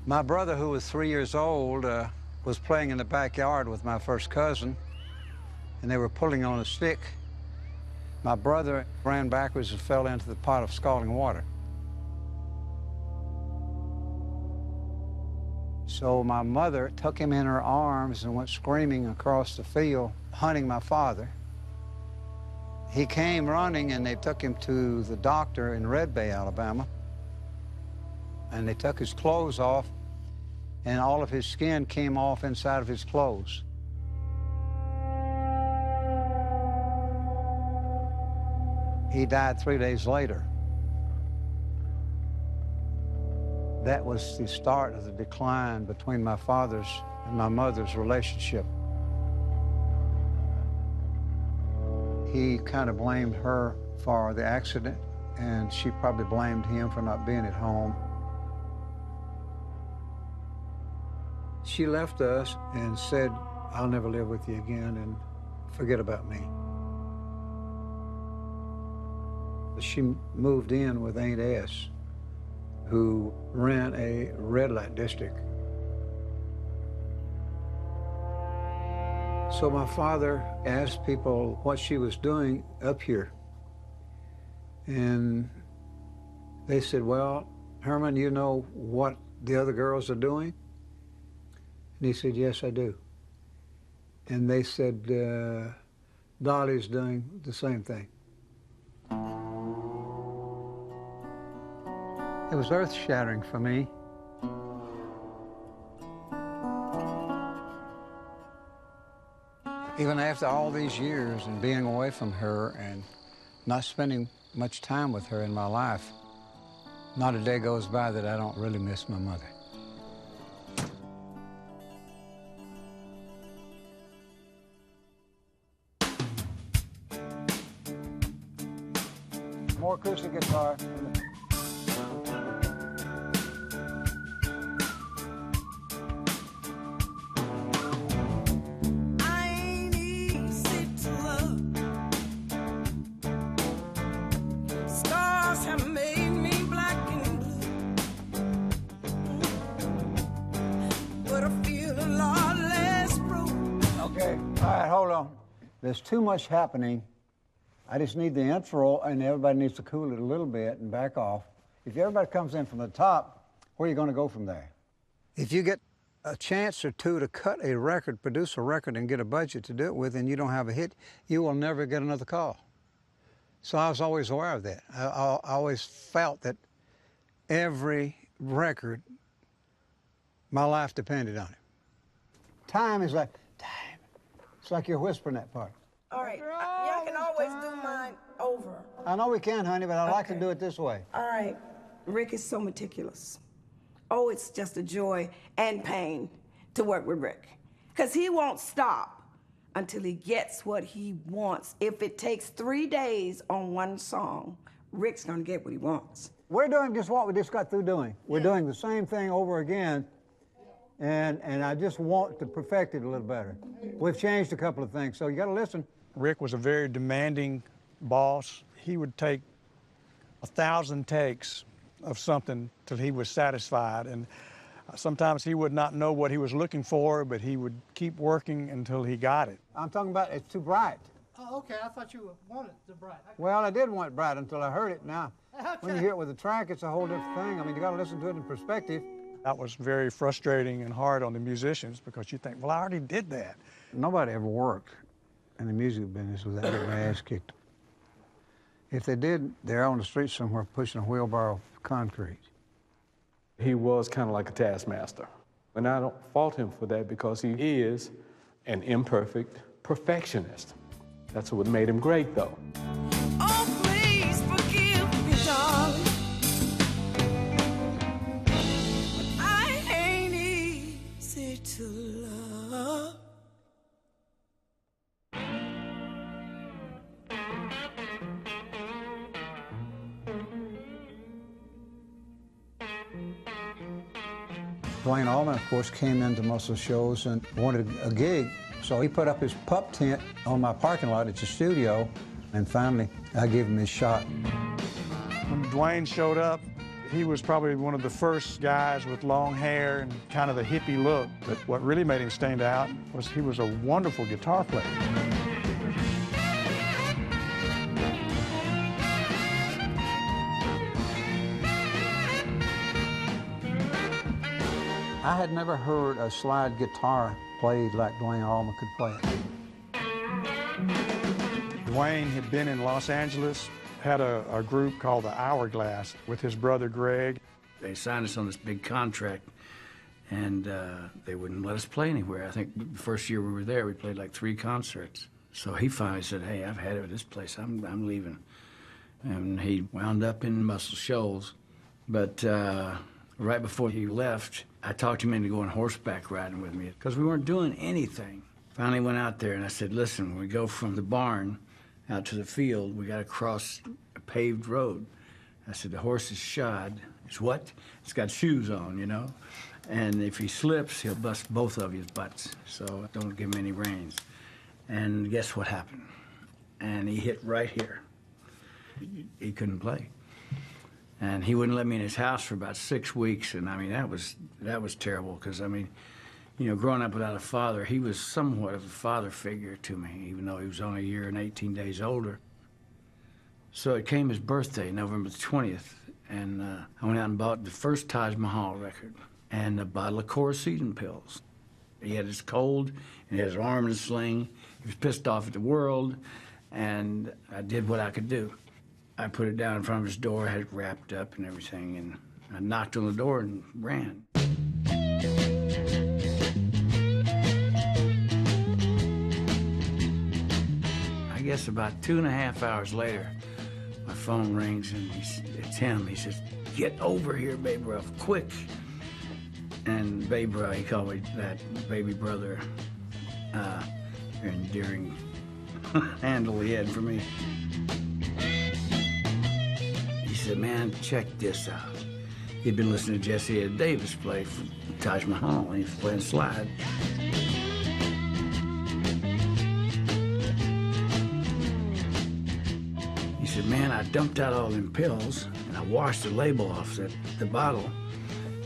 My brother, who was 3 years old, was playing in the backyard with my first cousin, and they were pulling on a stick. My brother ran backwards and fell into the pot of scalding water. So my mother took him in her arms and went screaming across the field, hunting my father. He came running, and they took him to the doctor in Red Bay, Alabama. And they took his clothes off, and all of his skin came off inside of his clothes. He died 3 days later. That was the start of the decline between my father's and my mother's relationship. He kind of blamed her for the accident, and she probably blamed him for not being at home. She left us and said I'll never live with you again, and forget about me. She moved in with Aunt S, who ran a red light district. So my father asked people what she was doing up here. And they said, well, Herman, you know what the other girls are doing? And he said, yes, I do. And they said, Dolly's doing the same thing. It was earth-shattering for me. Even after all these years and being away from her and not spending much time with her in my life, not a day goes by that I don't really miss my mother. More acoustic guitar. There's too much happening. I just need the intro, and everybody needs to cool it a little bit and back off. If everybody comes in from the top, where are you going to go from there? If you get a chance or two to cut a record, produce a record, and get a budget to do it with, and you don't have a hit, you will never get another call. So I was always aware of that. I always felt that every record, my life depended on it. Time is like, time. It's like you're whispering that part. All right, y'all can always do mine over. I know we can, honey, but I like to do it this way. All right, Rick is so meticulous. Oh, it's just a joy and pain to work with Rick. Because he won't stop until he gets what he wants. If it takes 3 days on one song, Rick's gonna get what he wants. We're doing just what we just got through doing. We're doing the same thing over again, and I just want to perfect it a little better. We've changed a couple of things, so you gotta listen. Rick was a very demanding boss. He would take 1,000 takes of something till he was satisfied, and sometimes he would not know what he was looking for, but he would keep working until he got it. I'm talking about it's too bright. Oh, okay, I thought you wanted the bright. Well, I did want it bright until I heard it. Now, Okay. when you hear it with a track, it's a whole different thing. I mean, you gotta listen to it in perspective. That was very frustrating and hard on the musicians because you think, well, I already did that. Nobody ever worked in the music business without getting their ass kicked. If they did, they're on the street somewhere pushing a wheelbarrow of concrete. He was kind of like a taskmaster. And I don't fault him for that because he is an imperfect perfectionist. That's what made him great, though. Oh, please forgive me, darling. I ain't easy to love. Dwayne Allman, of course, came into Muscle Shoals and wanted a gig, so he put up his pup tent on my parking lot at the studio, and finally, I gave him his shot. When Dwayne showed up, he was probably one of the first guys with long hair and kind of the hippie look, but what really made him stand out was he was a wonderful guitar player. I had never heard a slide guitar played like Dwayne Allman could play it. Dwayne had been in Los Angeles, had a group called the Hourglass with his brother Greg. They signed us on this big contract, and they wouldn't let us play anywhere. I think the first year we were there, we played like 3 concerts. So he finally said, hey, I've had it with this place. I'm leaving. And he wound up in Muscle Shoals. But right before he left, I talked him into going horseback riding with me because we weren't doing anything. Finally went out there and I said, listen, when we go from the barn out to the field, we got to cross a paved road. I said, the horse is shod. It's what? It's got shoes on, you know? And if he slips, he'll bust both of his butts. So don't give him any reins. And guess what happened? And he hit right here. He couldn't play. And he wouldn't let me in his house for about 6 weeks. And I mean, that was terrible, because I mean, you know, growing up without a father, he was somewhat of a father figure to me, even though he was only a year and 18 days older. So it came his birthday, November the 20th, and I went out and bought the first Taj Mahal record and a bottle of Coricidin pills. He had his cold, and he had his arm in a sling. He was pissed off at the world, and I did what I could do. I put it down in front of his door, had it wrapped up and everything, and I knocked on the door and ran. I guess about 2.5 hours later, my phone rings, and it's him. He says, "Get over here, Babe Ruth, quick." And Babe Ruth, he called me that, baby brother, endearing handle he had for me. He said, "Man, check this out." He'd been listening to Jesse Ed Davis play from Taj Mahal, and he was playing slide. He said, "Man, I dumped out all them pills, and I washed the label off the bottle."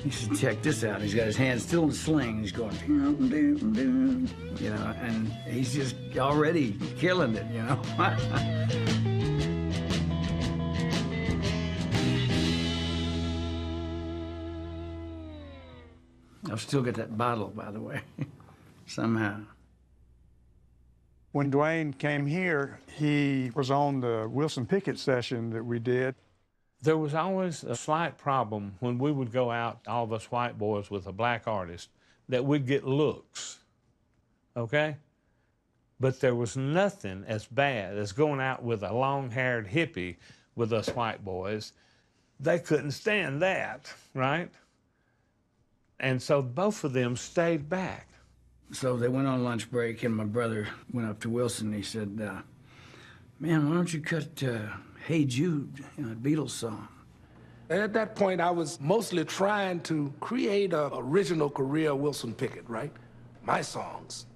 He said, "Check this out." He's got his hand still in the sling, and he's going, you know, and he's just already killing it, you know. I've still got that bottle, by the way, somehow. When Dwayne came here, he was on the Wilson Pickett session that we did. There was always a slight problem when we would go out, all of us white boys with a black artist, that we'd get looks, okay? But there was nothing as bad as going out with a long-haired hippie with us white boys. They couldn't stand that, right? And so both of them stayed back. So they went on lunch break, and my brother went up to Wilson, and he said, "Man, why don't you cut Hey Jude, you know, a Beatles song?" At that point, I was mostly trying to create an original career Wilson Pickett, right? My songs.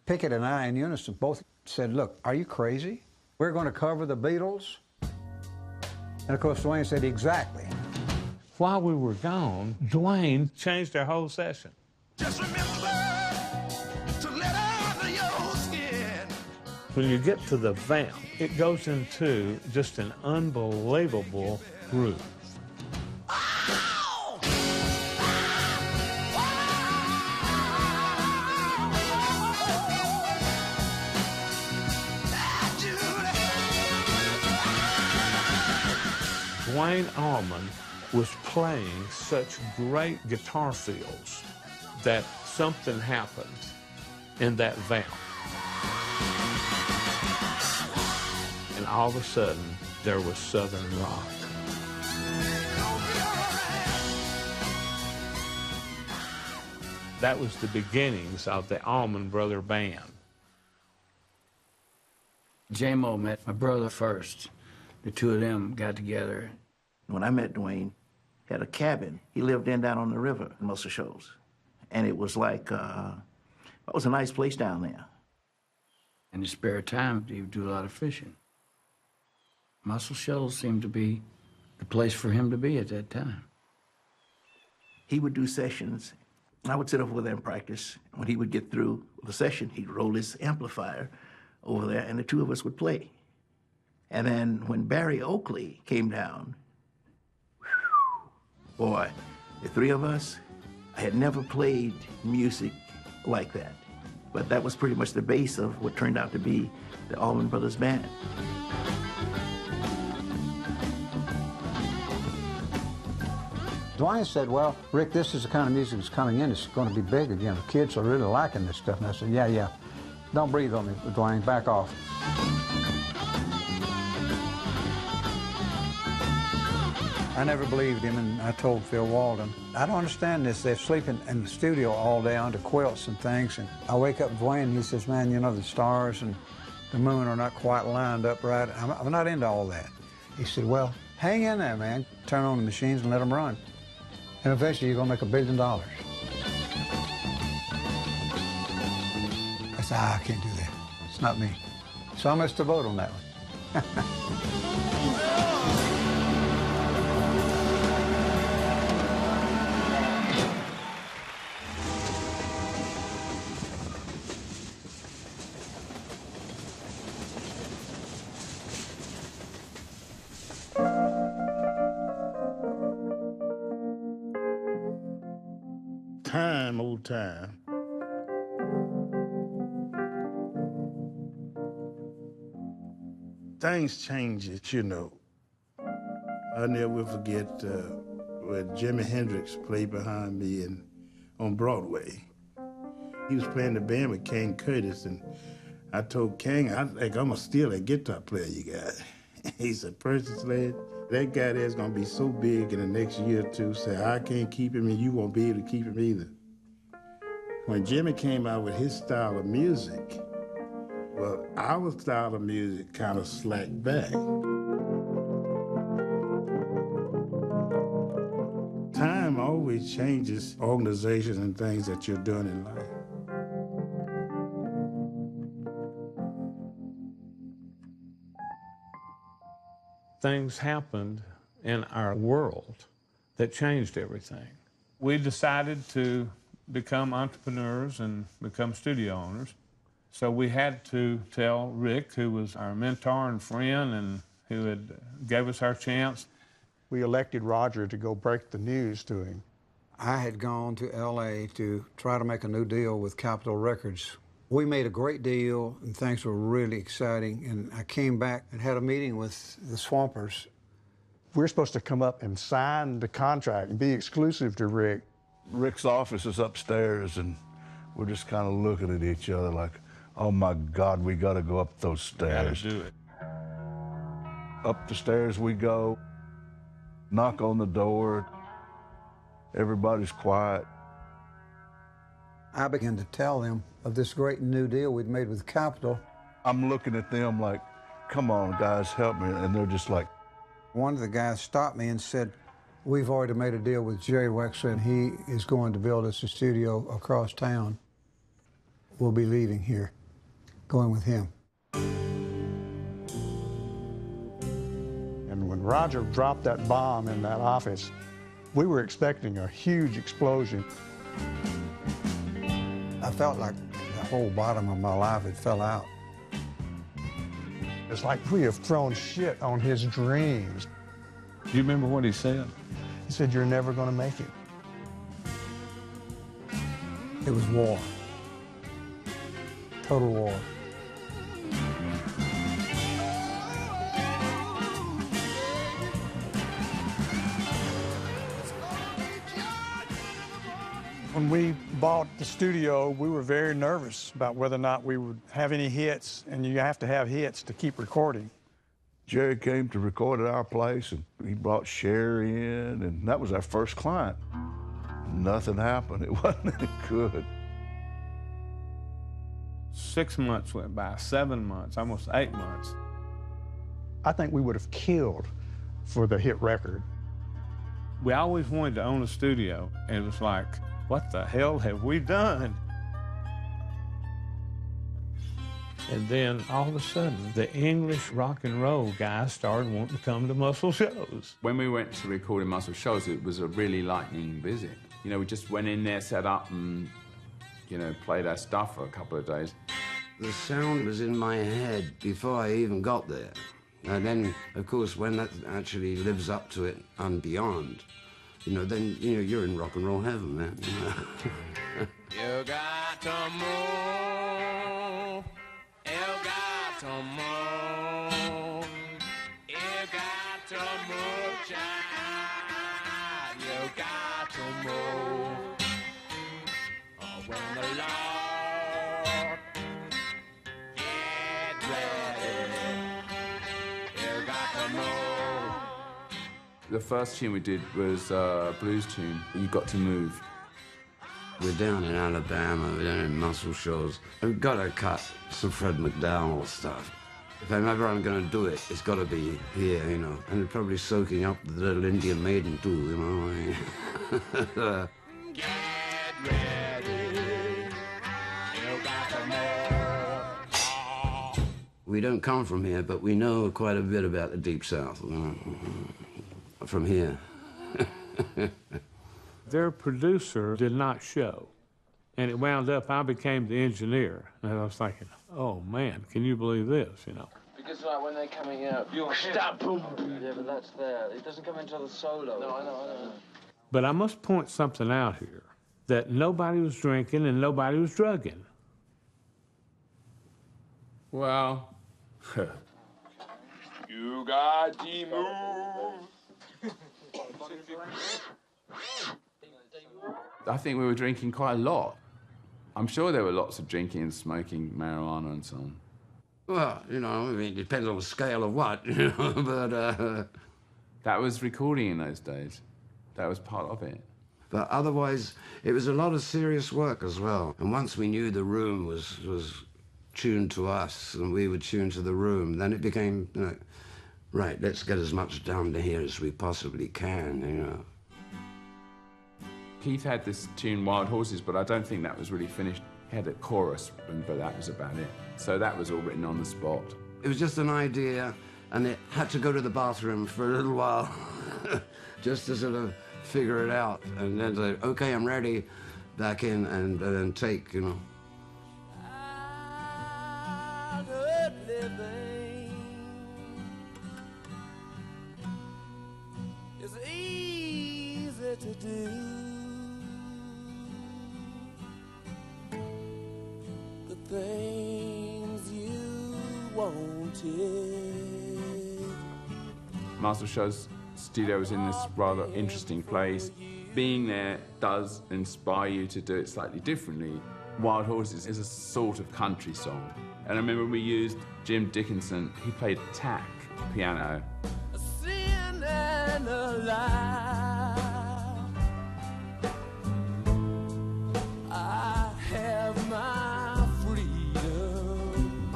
Pickett and I, in unison, both said, "Look, are you crazy? We're going to cover the Beatles?" And of course, Dwayne said, "Exactly." While we were gone, Dwayne changed our whole session. Just remember to let out your skin. When you get to the vamp, it goes into just an unbelievable groove. Dwayne Allman was playing such great guitar fills that something happened in that vamp. And all of a sudden, there was Southern rock. That was the beginnings of the Allman Brother Band. J-Mo met my brother first. The two of them got together. When I met Dwayne, he had a cabin he lived in down on the river in Muscle Shoals. And it was like, it was a nice place down there. In his spare time, he would do a lot of fishing. Muscle Shoals seemed to be the place for him to be at that time. He would do sessions, and I would sit over there and practice. When he would get through the session, he'd roll his amplifier over there, and the two of us would play. And then when Barry Oakley came down, boy, the three of us, I had never played music like that. But that was pretty much the base of what turned out to be the Allman Brothers Band. Dwayne said, "Well, Rick, this is the kind of music that's coming in. It's going to be big again. The kids are really liking this stuff." And I said, yeah. Don't breathe on me, Dwayne. Back off. I never believed him, and I told Phil Walden, "I don't understand this. They're sleeping in the studio all day under quilts and things." And I wake up Dwayne, and he says, "Man, you know, the stars and the moon are not quite lined up right. I'm not into all that." He said, "Well, hang in there, man. Turn on the machines and let them run. And eventually you're going to make $1 billion." said, I can't do that. It's not me. So I missed the boat on that one. Time, old time. Things change it, you know. I'll never forget when Jimi Hendrix played behind me on Broadway. He was playing the band with King Curtis, and I told King, I think I'm gonna steal that guitar player you got. He said, Percy Sledge, that guy there's gonna be so big in the next year or two, say I can't keep him and you won't be able to keep him either. When Jimmy came out with his style of music, well, our style of music kind of slacked back. Time always changes organizations and things that you're doing in life. Things happened in our world that changed everything. We decided to become entrepreneurs and become studio owners. So we had to tell Rick, who was our mentor and friend and who had gave us our chance. We elected Roger to go break the news to him. I had gone to LA to try to make a new deal with Capitol Records. We made a great deal and things were really exciting, and I came back and had a meeting with the Swampers. We're supposed to come up and sign the contract and be exclusive to Rick. Rick's office is upstairs, and we're just kind of looking at each other like, oh my God, we gotta go up those stairs. Gotta do it. Up the stairs we go, knock on the door, everybody's quiet. I began to tell them of this great new deal we'd made with Capitol. I'm looking at them like, come on guys, help me, and they're just like. One of the guys stopped me and said, we've already made a deal with Jerry Wexler and he is going to build us a studio across town. We'll be leaving here, going with him. And when Roger dropped that bomb in that office, we were expecting a huge explosion. I felt like the whole bottom of my life had fell out. It's like we have thrown shit on his dreams. Do you remember what he said? He said, you're never gonna make it. It was war. Total war. When we bought the studio, we were very nervous about whether or not we would have any hits, and you have to have hits to keep recording. Jerry came to record at our place, and he brought Sherry in, and that was our first client. Nothing happened. It wasn't any good. 6 months went by, 7 months, almost 8 months. I think we would have killed for the hit record. We always wanted to own a studio, and it was like, what the hell have we done? And then all of a sudden, the English rock and roll guys started wanting to come to Muscle Shoals. When we went to record in Muscle Shoals, it was a really lightning visit. You know, we just went in there, set up, and, you know, played our stuff for a couple of days. The sound was in my head before I even got there. And then, of course, when that actually lives up to it and beyond, you know, then, you know, you're in rock and roll heaven, man. You got to move. You got to move. You got to move, child. You got to move. Oh, when the Lord get ready, you got to move. The first tune we did was a blues tune, You Got to Move. We're down in Alabama, we're down in Muscle Shoals. We've got to cut some Fred McDowell stuff. If ever I'm going to do it, it's got to be here, you know. And probably soaking up the little Indian maiden, too, you know. Get ready, you got to move. We don't come from here, but we know quite a bit about the Deep South from here. Their producer did not show. And it wound up, I became the engineer. And I was thinking, oh man, can you believe this, you know? Because like when they're coming out, you'll stop. Yeah, but that's there. It doesn't come until the solo. No, I know. But I must point something out here, that nobody was drinking and nobody was drugging. Well, you got the move. I think we were drinking quite a lot. I'm sure there were lots of drinking and smoking marijuana and so on. Well, you know, I mean, it depends on the scale of what, you know, but... That was recording in those days. That was part of it. But otherwise, it was a lot of serious work as well. And once we knew the room was tuned to us and we were tuned to the room, then it became, you know, right, let's get as much down to here as we possibly can, you know. Keith had this tune, Wild Horses, but I don't think that was really finished. He had a chorus, but that was about it. So that was all written on the spot. It was just an idea, and it had to go to the bathroom for a little while, just to sort of figure it out. And then say, okay, I'm ready, back in, and then take, you know. It's easy to do. The things you wanted. Muscle Shoals studio was in this rather interesting place. Being there does inspire you to do it slightly differently. Wild Horses is a sort of country song. And I remember we used Jim Dickinson. He played tack piano. A sin and a lie. I have my freedom,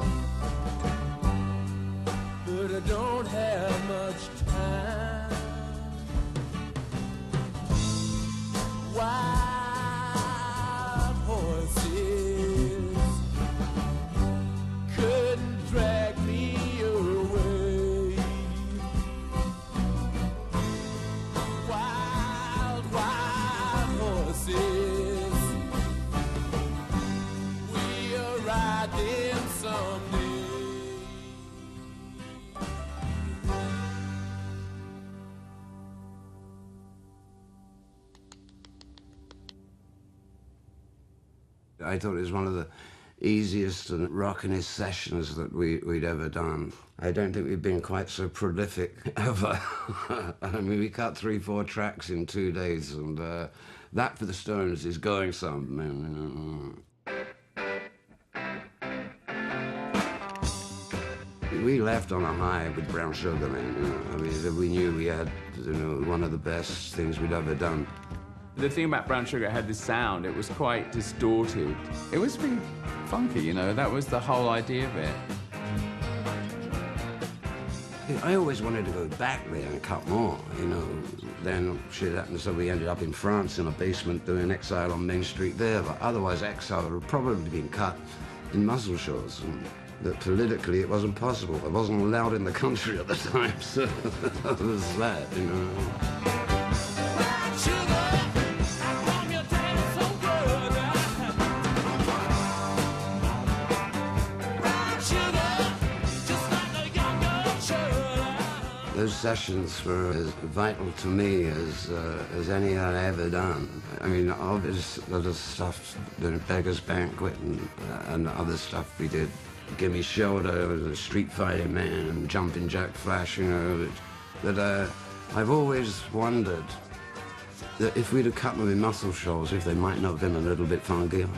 but I don't have much time. Wild horses couldn't drag me away. Wild, wild horses, we are riding someday. I thought it was one of the easiest and rockinest sessions that we'd ever done. I don't think we've been quite so prolific ever. I mean, we cut 3-4 tracks in 2 days, and that for the Stones is going some. We left on a high with Brown Sugar, man. You know? I mean, we knew we had, you know, one of the best things we'd ever done. The thing about Brown Sugar, it had this sound. It was quite distorted. It was really funky, you know. That was the whole idea of it. I always wanted to go back there and cut more, you know. Then shit happened, so we ended up in France in a basement doing Exile on Main Street there. But otherwise, Exile would have probably been cut in Muscle Shoals. And that politically, it wasn't possible. It wasn't allowed in the country at the time, so that was that, you know. Those sessions were as vital to me as any I'd ever done. I mean, obvious other stuff, the Beggar's Banquet and other stuff we did. Gimme Shoulder, the Street Fighting Man, and Jumping Jack Flash, you know, that I've always wondered that if we'd have cut them in Muscle Shoals, if they might not have been a little bit funkier.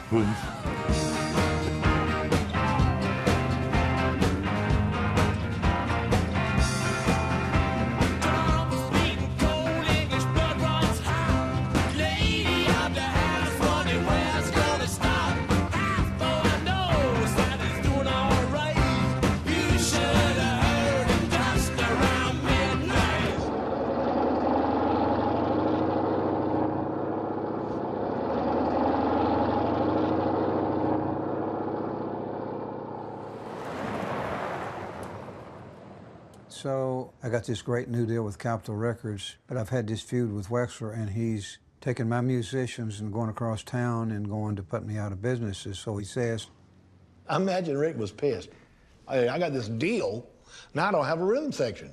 So I got this great new deal with Capitol Records, but I've had this feud with Wexler, and he's taking my musicians and going across town and going to put me out of businesses. So he says, I imagine Rick was pissed. I got this deal, now I don't have a rhythm section.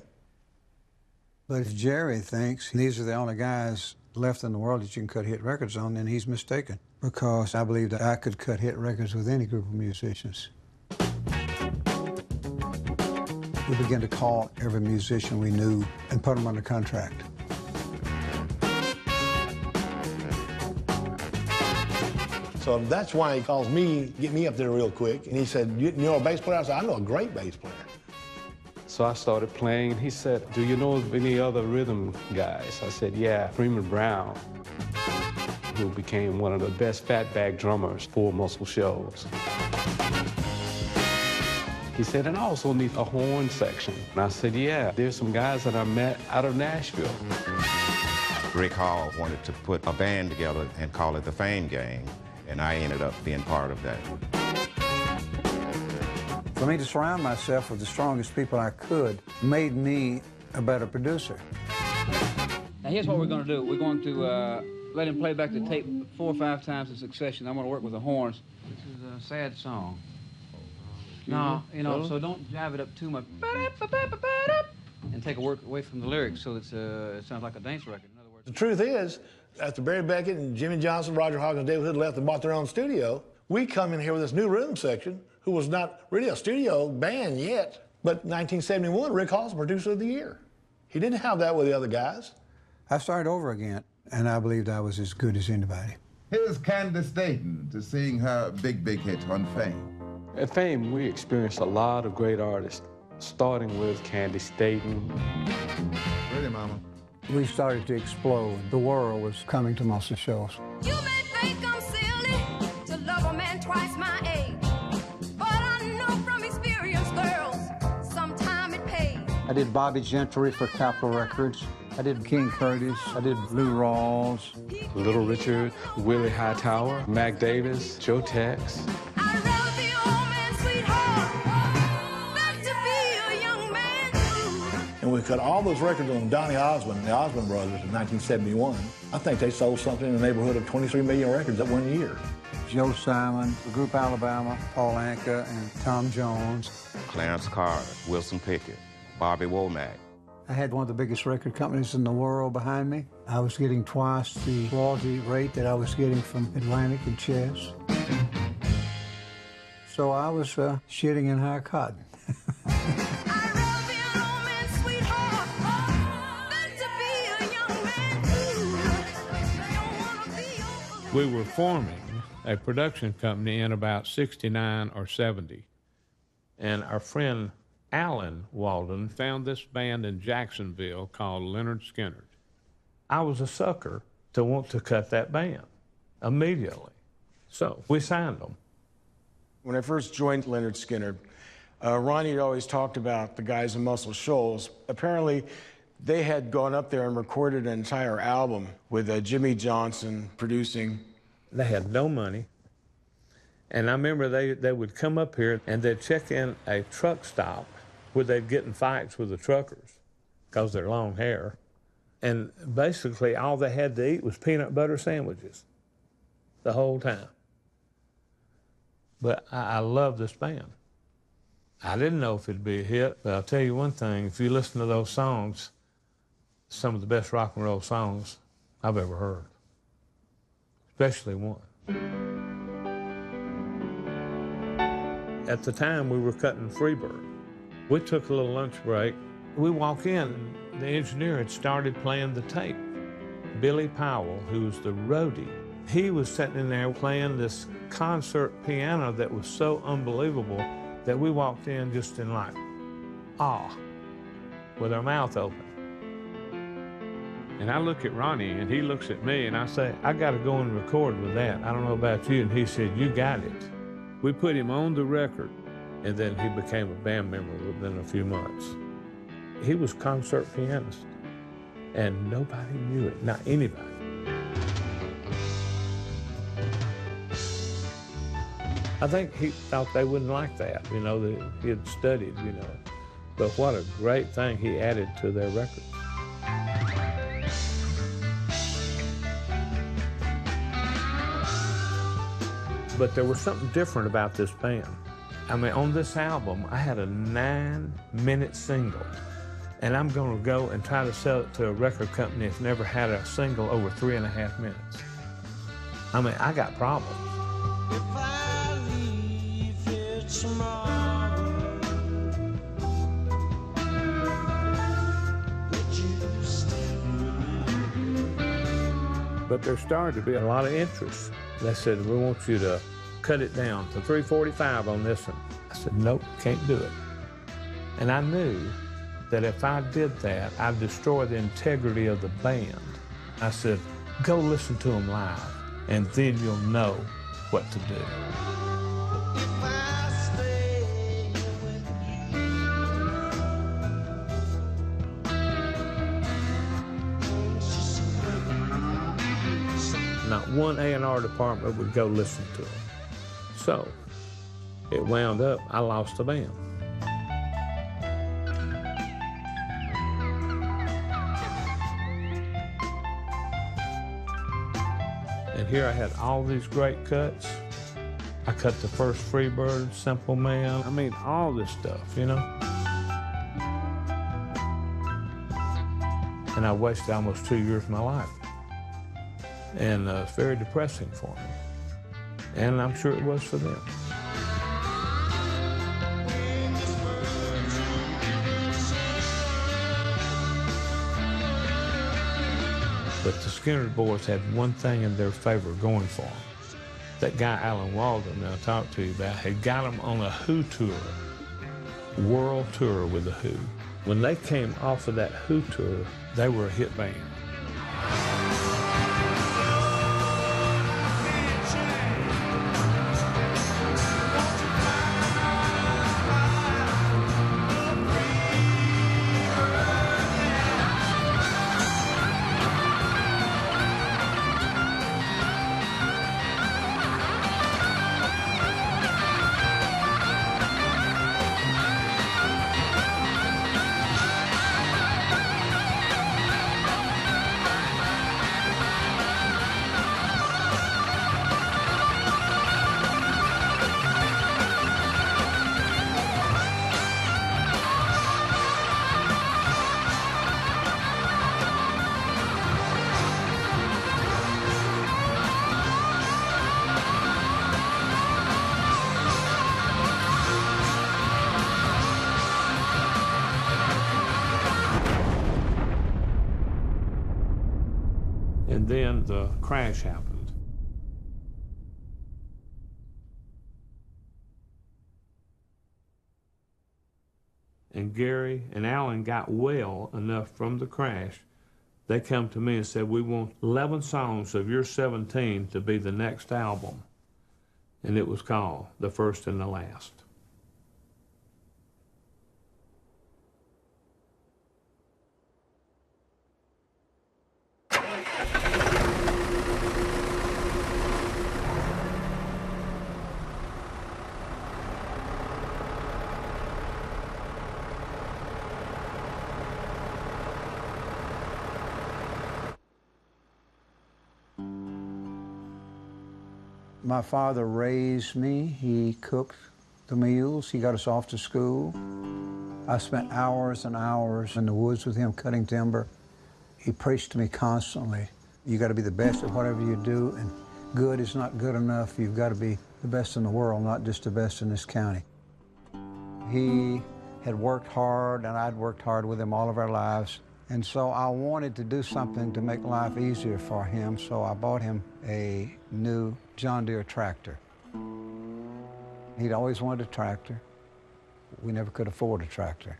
but if Jerry thinks these are the only guys left in the world that you can cut hit records on, then he's mistaken, because I believe that I could cut hit records with any group of musicians. We began to call every musician we knew and put them under contract. So that's why he calls me, get me up there real quick. And he said, you know a bass player? I said, I know a great bass player. So I started playing. He said, do you know of any other rhythm guys? I said, yeah, Freeman Brown, who became one of the best fatback drummers for Muscle Shoals. He said, and I also need a horn section. And I said, yeah, there's some guys that I met out of Nashville. Rick Hall wanted to put a band together and call it the Fame Gang, and I ended up being part of that. For me to surround myself with the strongest people I could made me a better producer. Now here's what we're going to do. We're going to let him play back the tape 4 or 5 times in succession. I'm going to work with the horns. This is a sad song. No, you know, so don't drive it up too much. And take a work away from the lyrics so it's, it sounds like a dance record. In other words, The truth is, after Barry Beckett and Jimmy Johnson, Roger Hawkins, and David Hood left and bought their own studio, we come in here with this new rhythm section, who was not really a studio band yet, but 1971, Rick Hall's producer of the year. He didn't have that with the other guys. I started over again, and I believed I was as good as anybody. Here's Candace Dayton to sing her big hit on Fame. At Fame, we experienced a lot of great artists, starting with Candace Dayton. Ready, Mama? We started to explode. The world was coming to Muscle Shoals. You may think I'm silly to love a man twice my age, but I know from experience, girls, sometime it pays. I did Bobby Gentry for Capitol Records. I did King Curtis. I did Lou Rawls. Little Richard, Willie Hightower, Mac Davis, Joe Tex. I'd rather be old man, sweetheart, than to be a young man too. And we cut all those records on Donny Osmond and the Osmond Brothers in 1971. I think they sold something in the neighborhood of 23 million records that one year. Joe Simon, the group Alabama, Paul Anka, and Tom Jones. Clarence Carter, Wilson Pickett, Bobby Womack. I had one of the biggest record companies in the world behind me. I was getting twice the royalty rate that I was getting from Atlantic and Chess. So I was shitting in high cotton. We were forming a production company in about 69 or 70. And our friend Alan Walden found this band in Jacksonville called Leonard Skinner. I was a sucker to want to cut that band immediately. So we signed them. When I first joined Leonard Skinner, Ronnie had always talked about the guys in Muscle Shoals. Apparently, they had gone up there and recorded an entire album with Jimmy Johnson producing. They had no money. And I remember they would come up here and they'd check in a truck stop where they'd get in fights with the truckers because they're long hair. And basically all they had to eat was peanut butter sandwiches the whole time. But I love this band. I didn't know if it'd be a hit, but I'll tell you one thing, if you listen to those songs, some of the best rock and roll songs I've ever heard, especially one. At the time, we were cutting Freebird. We took a little lunch break. We walk in, the engineer had started playing the tape. Billy Powell, who's the roadie, he was sitting in there playing this concert piano that was so unbelievable that we walked in just in like awe, with our mouth open. And I look at Ronnie and he looks at me and I say, I gotta go and record with that. I don't know about you. And he said, you got it. We put him on the record and then he became a band member within a few months. He was concert pianist and nobody knew it, not anybody. I think he thought they wouldn't like that, you know, that he had studied, you know. But what a great thing he added to their record. But there was something different about this band. I mean, on this album, I had a 9-minute single, and I'm gonna go and try to sell it to a record company that's never had a single over 3.5 minutes. I mean, I got problems. If I leave here tomorrow, would you still remember? But there started to be a lot of interest. They said, we want you to cut it down to 3:45 on this one. I said, nope, can't do it. And I knew that if I did that, I'd destroy the integrity of the band. I said, go listen to them live, and then you'll know what to do. If I stay with you, Not one A&R department would go listen to them. So it wound up, I lost the band. And here I had all these great cuts. I cut the first Freebird, Simple Man. I mean, all this stuff, you know? And I wasted almost 2 years of my life. And it's very depressing for me. And I'm sure it was for them. But the Skinner boys had one thing in their favor going for them. That guy, Alan Walden, that I talked to you about, had got them on a Who tour, world tour with the Who. When they came off of that Who tour, they were a hit band. And then the crash happened. And Gary and Alan got well enough from the crash. They come to me and said, we want 11 songs of your 17 to be the next album. And it was called The First and the Last. My father raised me. He cooked the meals. He got us off to school. I spent hours and hours in the woods with him cutting timber. He preached to me constantly. You got to be the best at whatever you do, and good is not good enough. You've got to be the best in the world, not just the best in this county. He had worked hard, and I'd worked hard with him all of our lives. And so I wanted to do something to make life easier for him, so I bought him a new John Deere tractor. He'd always wanted a tractor. We never could afford a tractor.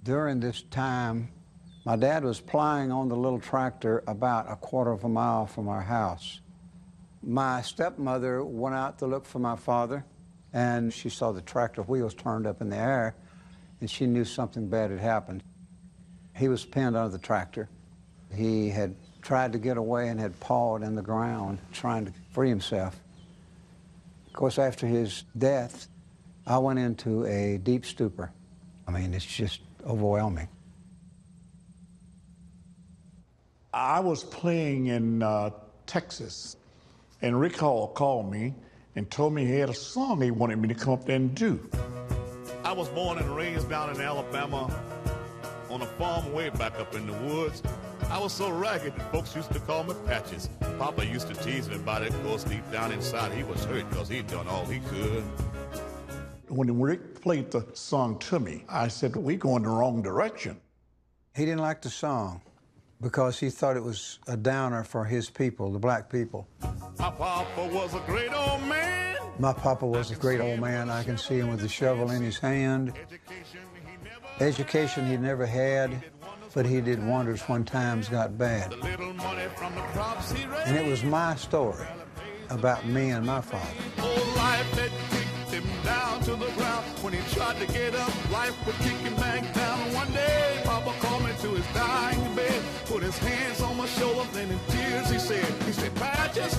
During this time, my dad was plying on the little tractor about a quarter of a mile from our house. My stepmother went out to look for my father, and she saw the tractor wheels turned up in the air, and she knew something bad had happened. He was pinned under the tractor. He had tried to get away and had pawed in the ground trying to free himself. Of course, after his death, I went into a deep stupor. I mean, it's just overwhelming. I was playing in Texas, and Rick Hall called me and told me he had a song he wanted me to come up there and do. I was born and raised down in Alabama on a farm way back up in the woods. I was so ragged that folks used to call me Patches. Papa used to tease me about it. Of course, deep down inside, he was hurt because he'd done all he could. When Rick played the song to me, I said, we're going the wrong direction. He didn't like the song because he thought it was a downer for his people, the black people. My papa was a great old man. My papa was a great old man. I can see him with the shovel in his hand. Education he never had, but he did wonders when times got bad. And it was my story about me and my father. Old life had kicked him down to the ground. When he tried to get up, life would kick him back down. One day, Papa called me to his dying bed, put his hands on my shoulder, then in tears he said, Patches,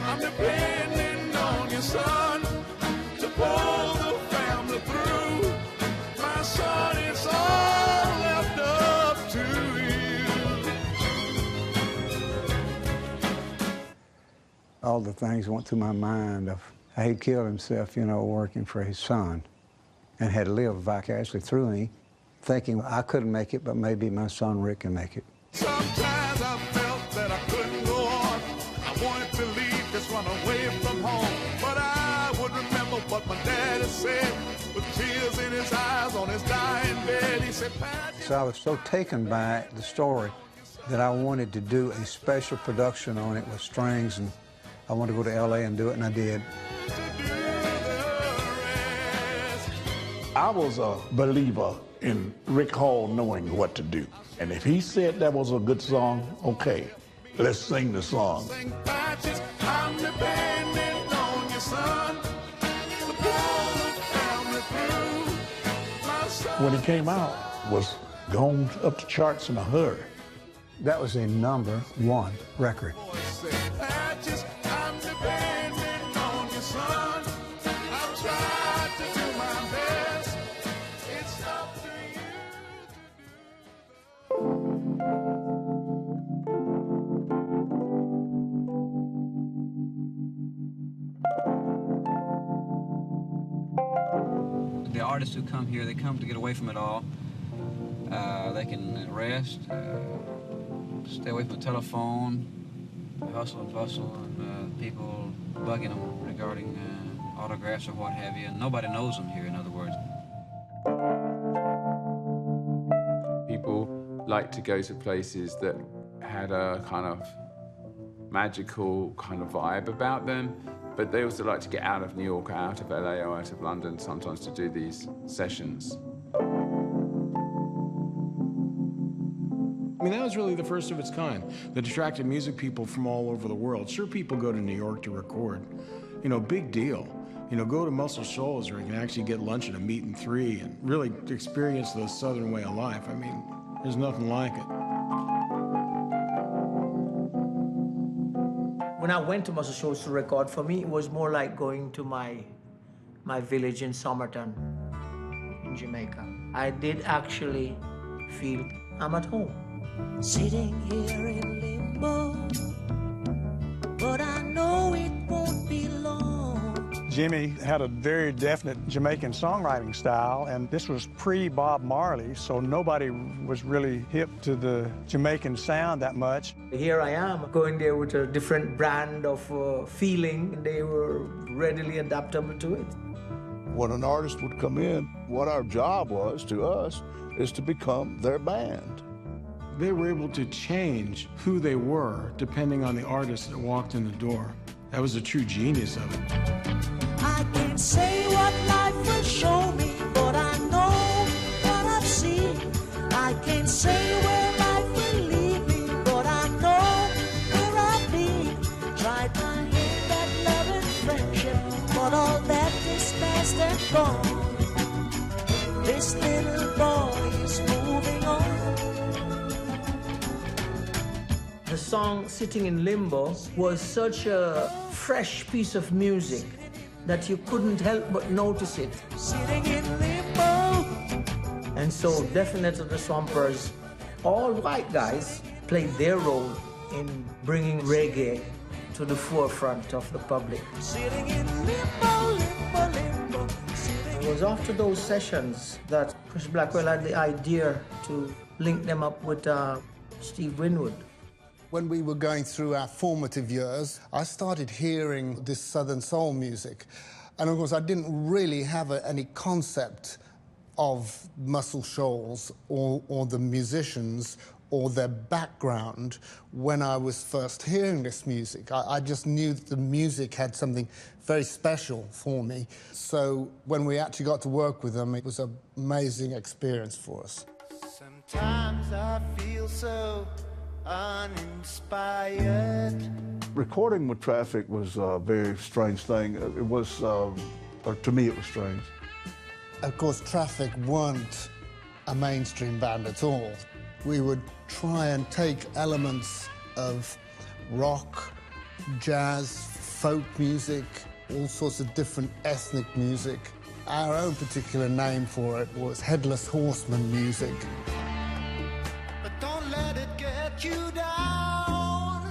I'm depending on you, son, to pull the family through. My son, it's all left up to you. All the things went through my mind of how he killed himself, you know, working for his son, and had lived vicariously through me, thinking I couldn't make it, but maybe my son Rick can make it. Sometimes I felt that I couldn't go on. I wanted to leave, just run away from home. But I would remember what my daddy said, with tears in his eyes on his dying bed. He said, Patches. So I was so taken by the story that I wanted to do a special production on it with strings, and I wanted to go to L.A. and do it, and I did. I was a believer in Rick Hall knowing what to do. And if he said that was a good song, okay, let's sing the song. Patches, I'm depending on your son, to pull the family through. My son. When he came out, was gone up the charts in a hurry. That was a #1 record. Patches, I'm depending on your son. I've tried to do my best. It's up to you. The artists who come here, they come to get away from it all. They can rest, stay away from the telephone, hustle and bustle, and people bugging them regarding autographs or what have you, and nobody knows them here, in other words. People like to go to places that had a kind of magical kind of vibe about them, but they also like to get out of New York, out of LA, or out of London sometimes to do these sessions. I mean, that was really the first of its kind that attracted music people from all over the world. Sure, people go to New York to record. You know, big deal. You know, go to Muscle Shoals where you can actually get lunch at a meat and three and really experience the Southern way of life. I mean, there's nothing like it. When I went to Muscle Shoals to record, for me, it was more like going to my village in Somerton, in Jamaica. I did actually feel I'm at home. Sitting here in limbo, but I know it won't be long. Jimmy had a very definite Jamaican songwriting style, and this was pre-Bob Marley, so nobody was really hip to the Jamaican sound that much. Here I am, going there with a different brand of feeling, and they were readily adaptable to it. When an artist would come in, what our job was to us is to become their band. They were able to change who they were depending on the artist that walked in the door. That was the true genius of it. I can't say what life will show me, but I know what I've seen. I can't say where life will lead me, but I know where I've been. Tried my hand at love and friendship, but all that is past and gone. This little boy is moving on. The song Sitting in Limbo was such a fresh piece of music that you couldn't help but notice it. Sitting in limbo. And so definitely the Swampers, all white guys, played their role in bringing reggae to the forefront of the public. Sitting in limbo, limbo, limbo. It was after those sessions that Chris Blackwell had the idea to link them up with Steve Winwood. When we were going through our formative years, I started hearing this Southern soul music. And of course, I didn't really have any concept of Muscle Shoals or the musicians or their background when I was first hearing this music. I just knew that the music had something very special for me. So when we actually got to work with them, it was an amazing experience for us. Sometimes I feel so uninspired. Recording with Traffic was a very strange thing. It was, or to me, it was strange. Of course, Traffic weren't a mainstream band at all. We would try and take elements of rock, jazz, folk music, all sorts of different ethnic music. Our own particular name for it was Headless Horseman music. But don't let it get you down.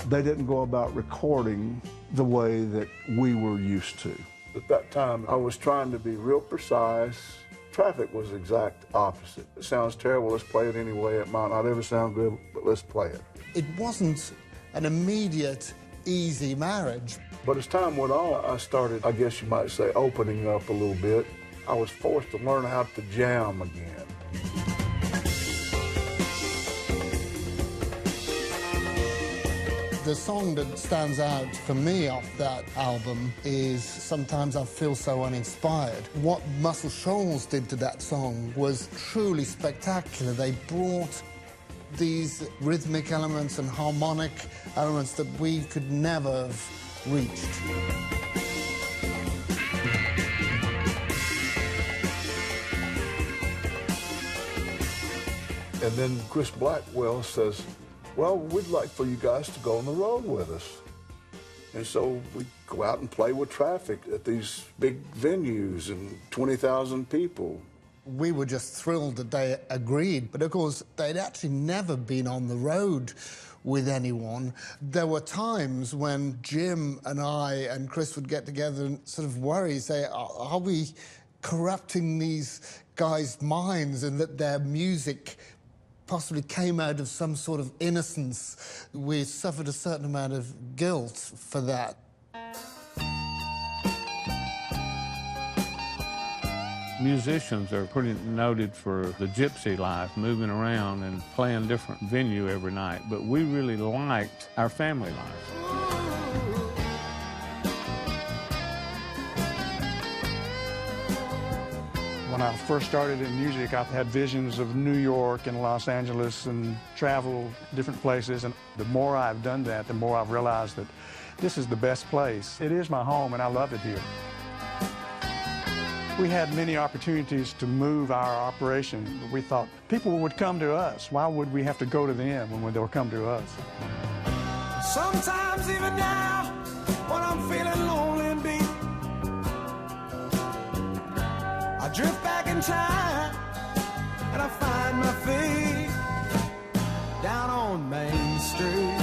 They didn't go about recording the way that we were used to. At that time, I was trying to be real precise. Traffic was the exact opposite. It sounds terrible, let's play it anyway. It might not ever sound good, but let's play it. It wasn't an immediate, easy marriage. But as time went on, I started, I guess you might say, opening up a little bit. I was forced to learn how to jam again. The song that stands out for me off that album is Sometimes I Feel So Uninspired. What Muscle Shoals did to that song was truly spectacular. They brought these rhythmic elements and harmonic elements that we could never have reached. And then Chris Blackwell says, well, we'd like for you guys to go on the road with us. And so we go out and play with Traffic at these big venues and 20,000 people. We were just thrilled that they agreed, but of course, they'd actually never been on the road with anyone. There were times when Jim and I and Chris would get together and sort of worry, say, are we corrupting these guys' minds and that their music possibly came out of some sort of innocence? We suffered a certain amount of guilt for that. Musicians are pretty noted for the gypsy life, moving around and playing different venue every night, but we really liked our family life. When I first started in music, I had visions of New York and Los Angeles and travel different places. And the more I've done that, the more I've realized that this is the best place. It is my home, and I love it here. We had many opportunities to move our operation. We thought people would come to us. Why would we have to go to them when they'll come to us? Sometimes even now, when I'm feeling lonely and beat, I drift back in time and I find my feet down on Main Street.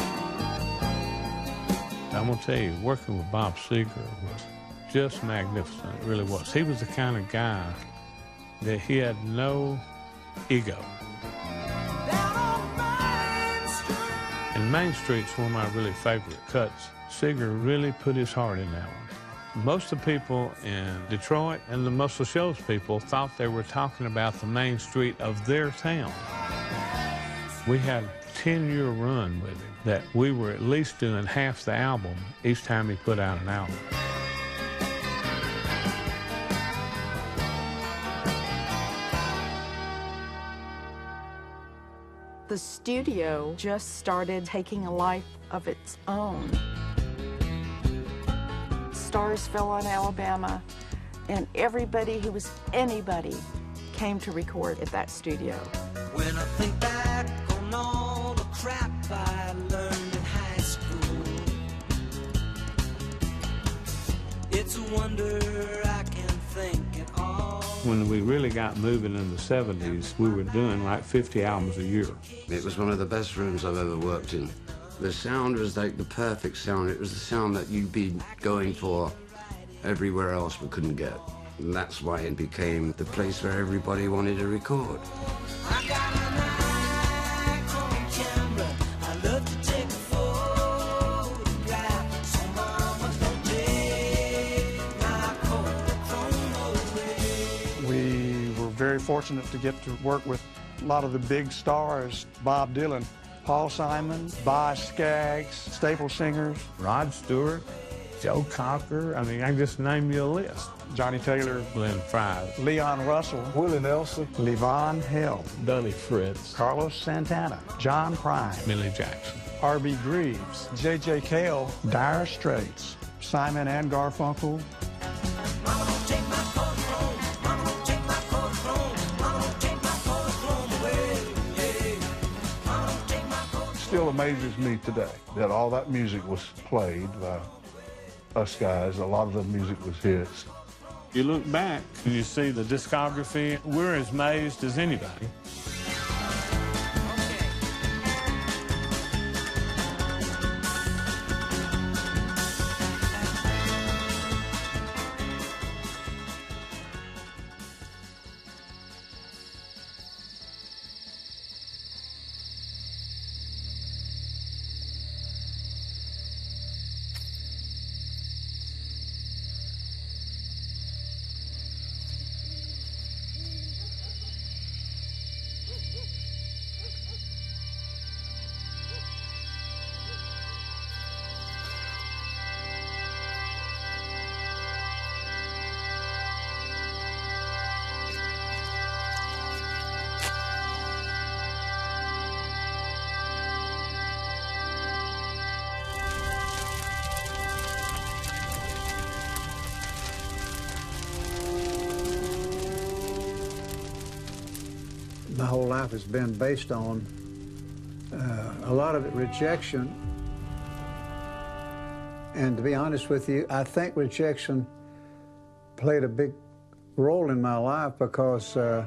I'm gonna tell you, working with Bob Seger was just magnificent, it really was. He was the kind of guy that he had no ego. And Main Street's one of my really favorite cuts. Seger really put his heart in that one. Most of the people in Detroit and the Muscle Shoals people thought they were talking about the main street of their town. We had a 10-year run with him that we were at least doing half the album each time he put out an album. The studio just started taking a life of its own. Stars fell on Alabama, and everybody who was anybody came to record at that studio. When I think back on all the crap I learned, wonder I can think at all. When we really got moving in the 70s, we were doing like 50 albums a year. It was one of the best rooms I've ever worked in. The sound was like the perfect sound. It was the sound that you'd be going for everywhere else but couldn't get. And that's why it became the place where everybody wanted to record. I got an Nikon camera. I love to take a photograph. So mama, don't take my chrome away. We were very fortunate to get to work with a lot of the big stars, Bob Dylan, Paul Simon, Boz Scaggs, staple singers, Rod Stewart, Joe Cocker, I mean, I can just name you a list. Johnny Taylor, Glenn Frey, Leon Russell, Willie Nelson, Levon Helm, Donnie Fritz, Carlos Santana, John Prine, Millie Jackson, R.B. Greaves, J.J. Cale, Dire Straits, Simon and Garfunkel. Mama, don't take my chrome. Mama, don't take my chrome. Mama, don't take my chrome away. Yeah. Mama, don't take my chrome. Still amazes me today that all that music was played by us guys. A lot of the music was his. You look back and you see the discography, we're as amazed as anybody. My whole life has been based on a lot of it rejection. And to be honest with you, I think rejection played a big role in my life because I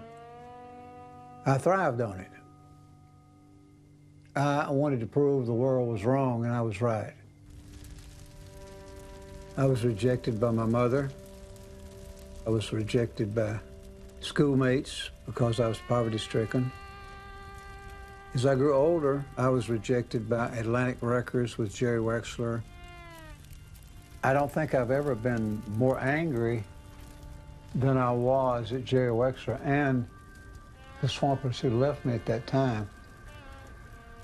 thrived on it. I wanted to prove the world was wrong and I was right. I was rejected by my mother. I was rejected by schoolmates because I was poverty-stricken. As I grew older, I was rejected by Atlantic Records with Jerry Wexler. I don't think I've ever been more angry than I was at Jerry Wexler and the Swampers who left me at that time.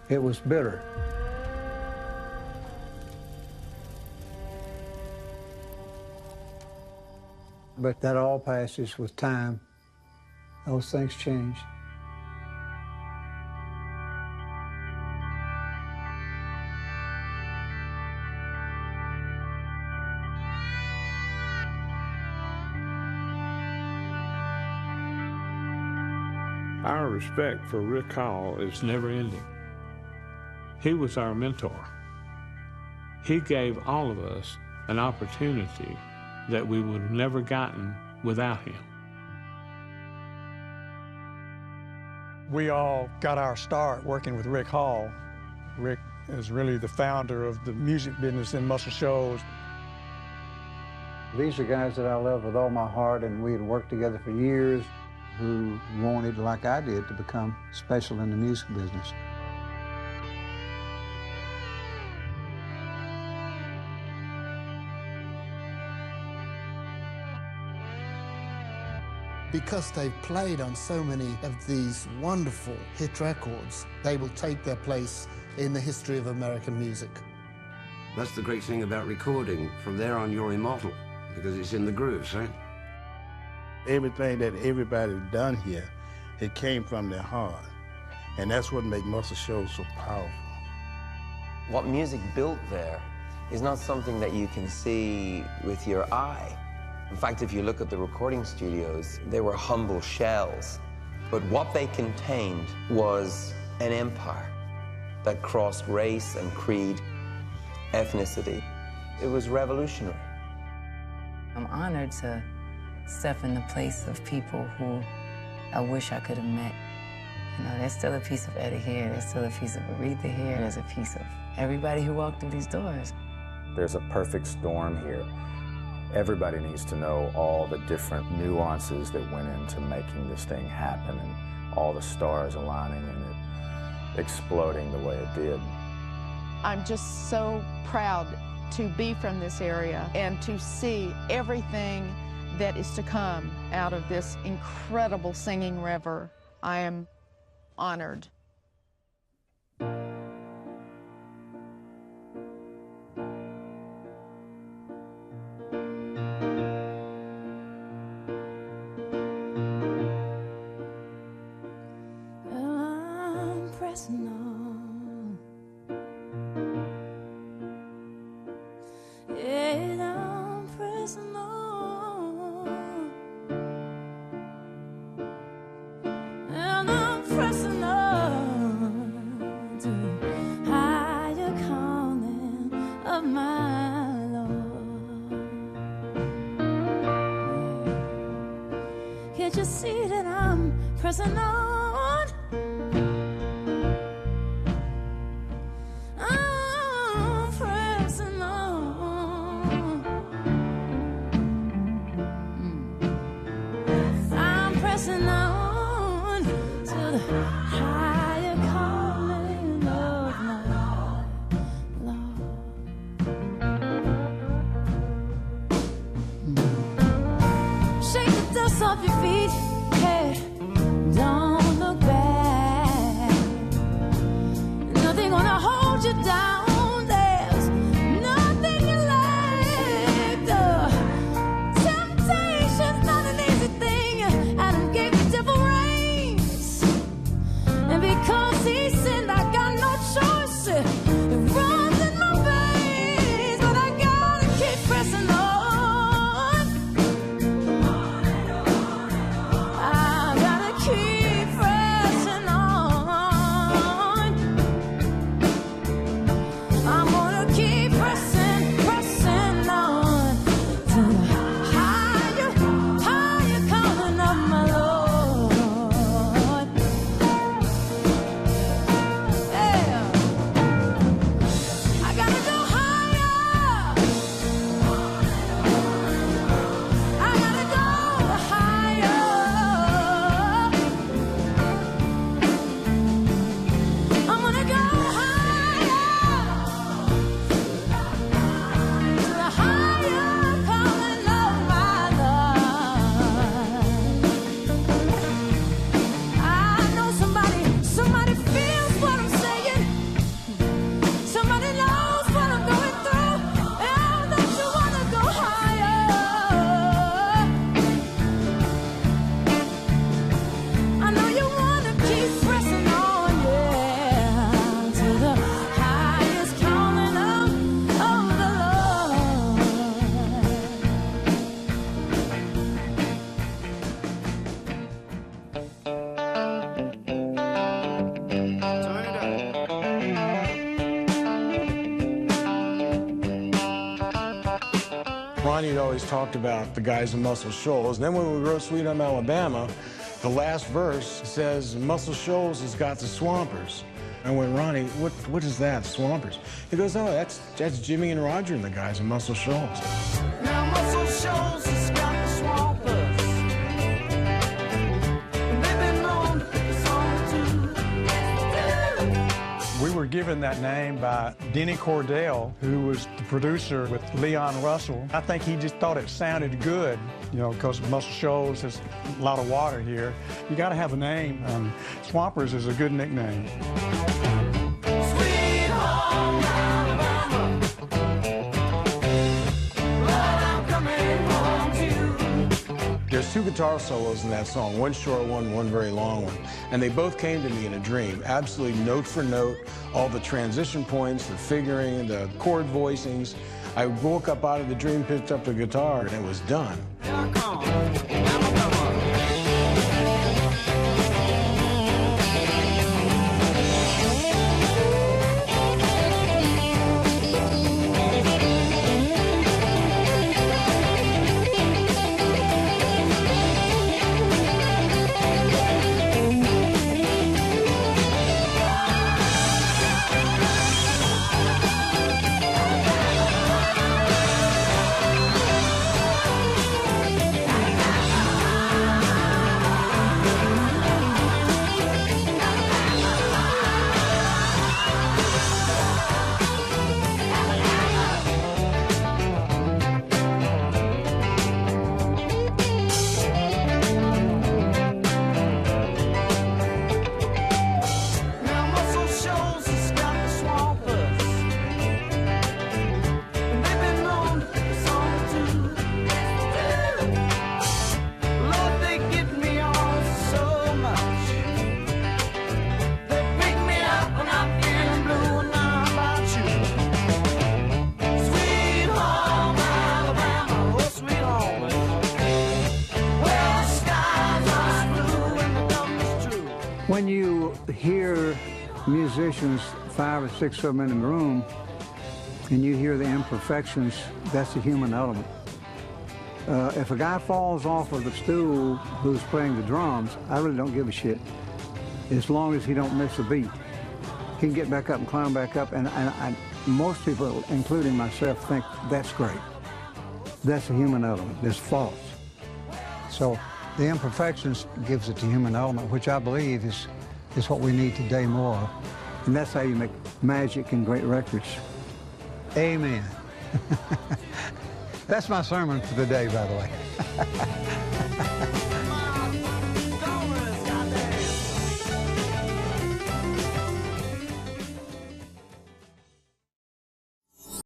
It was bitter. But that all passes with time. Those things change. Our respect for Rick Hall is never ending. He was our mentor. He gave all of us an opportunity that we would have never gotten without him. We all got our start working with Rick Hall. Rick is really the founder of the music business in Muscle Shoals. These are guys that I love with all my heart, and we had worked together for years, who wanted, like I did, to become special in the music business. Because they've played on so many of these wonderful hit records, they will take their place in the history of American music. That's the great thing about recording. From there on, you're immortal, because it's in the grooves, right? Everything that everybody done here, it came from their heart. And that's what makes Muscle Shoals so powerful. What music built there is not something that you can see with your eye. In fact, if you look at the recording studios, they were humble shells. But what they contained was an empire that crossed race and creed, ethnicity. It was revolutionary. I'm honored to step in the place of people who I wish I could have met. You know, there's still a piece of Etta here, there's still a piece of Aretha here, there's a piece of everybody who walked through these doors. There's a perfect storm here. Everybody needs to know all the different nuances that went into making this thing happen and all the stars aligning and it exploding the way it did. I'm just so proud to be from this area and to see everything that is to come out of this incredible singing river. I am honored. I'm pressing on. Yeah, I'm pressing on. And I'm pressing on to higher calling of my Lord. Can't you see that I'm pressing on? I'm pressing on. I'm pressing on to the higher calling of my Lord. Shake the dust off your feet. Hey, don't look back. Nothing gonna hold you down. There's nothing you lack. The temptation's not an easy thing. Adam gave the devil reins, and because he sinned, I got no choice. It runs in my veins, but I gotta keep pressing on. I gotta keep pressing on. I'm gonna keep pressing, pressing on to the higher, higher calling of my Lord. Yeah. I gotta go higher. I gotta go higher. I'm gonna go higher to the higher calling of my Lord. I know somebody feels what I'm saying. Somebody knows what I'm going through. And don't you wanna go higher? I know you wanna keep pressing on, yeah, to the highest calling of the Lord. Ronnie had always talked about the guys in Muscle Shoals. And then when we wrote Sweet Home Alabama, the last verse says, Muscle Shoals has got the Swampers. I went, Ronnie, what is that, Swampers? He goes, oh, that's Jimmy and Roger and the guys in Muscle Shoals. Now Muscle Shoals has got the Swampers. They've been known to pick a song too. We were given that name by Denny Cordell, who was the producer with Leon Russell. I think he just thought it sounded good, you know, because Muscle Shoals has a lot of water here. You got to have a name, and Swampers is a good nickname. Sweet home Alabama, Lord, I'm coming home to you. There's two guitar solos in that song, one short one, one very long one. And they both came to me in a dream, absolutely note for note, all the transition points, the figuring, the chord voicings. I woke up out of the dream, picked up the guitar, and it was done. you hear musicians, 5 or 6 of them in the room, and you hear the imperfections, that's the human element. If a guy falls off of the stool who's playing the drums, I really don't give a shit, as long as he don't miss a beat. He can get back up and climb back up, and most people, including myself, think that's great. That's a human element. It's false. So the imperfections gives it the human element, which I believe is what we need today more of. And that's how you make magic and great records. Amen. That's my sermon for the day, by the way.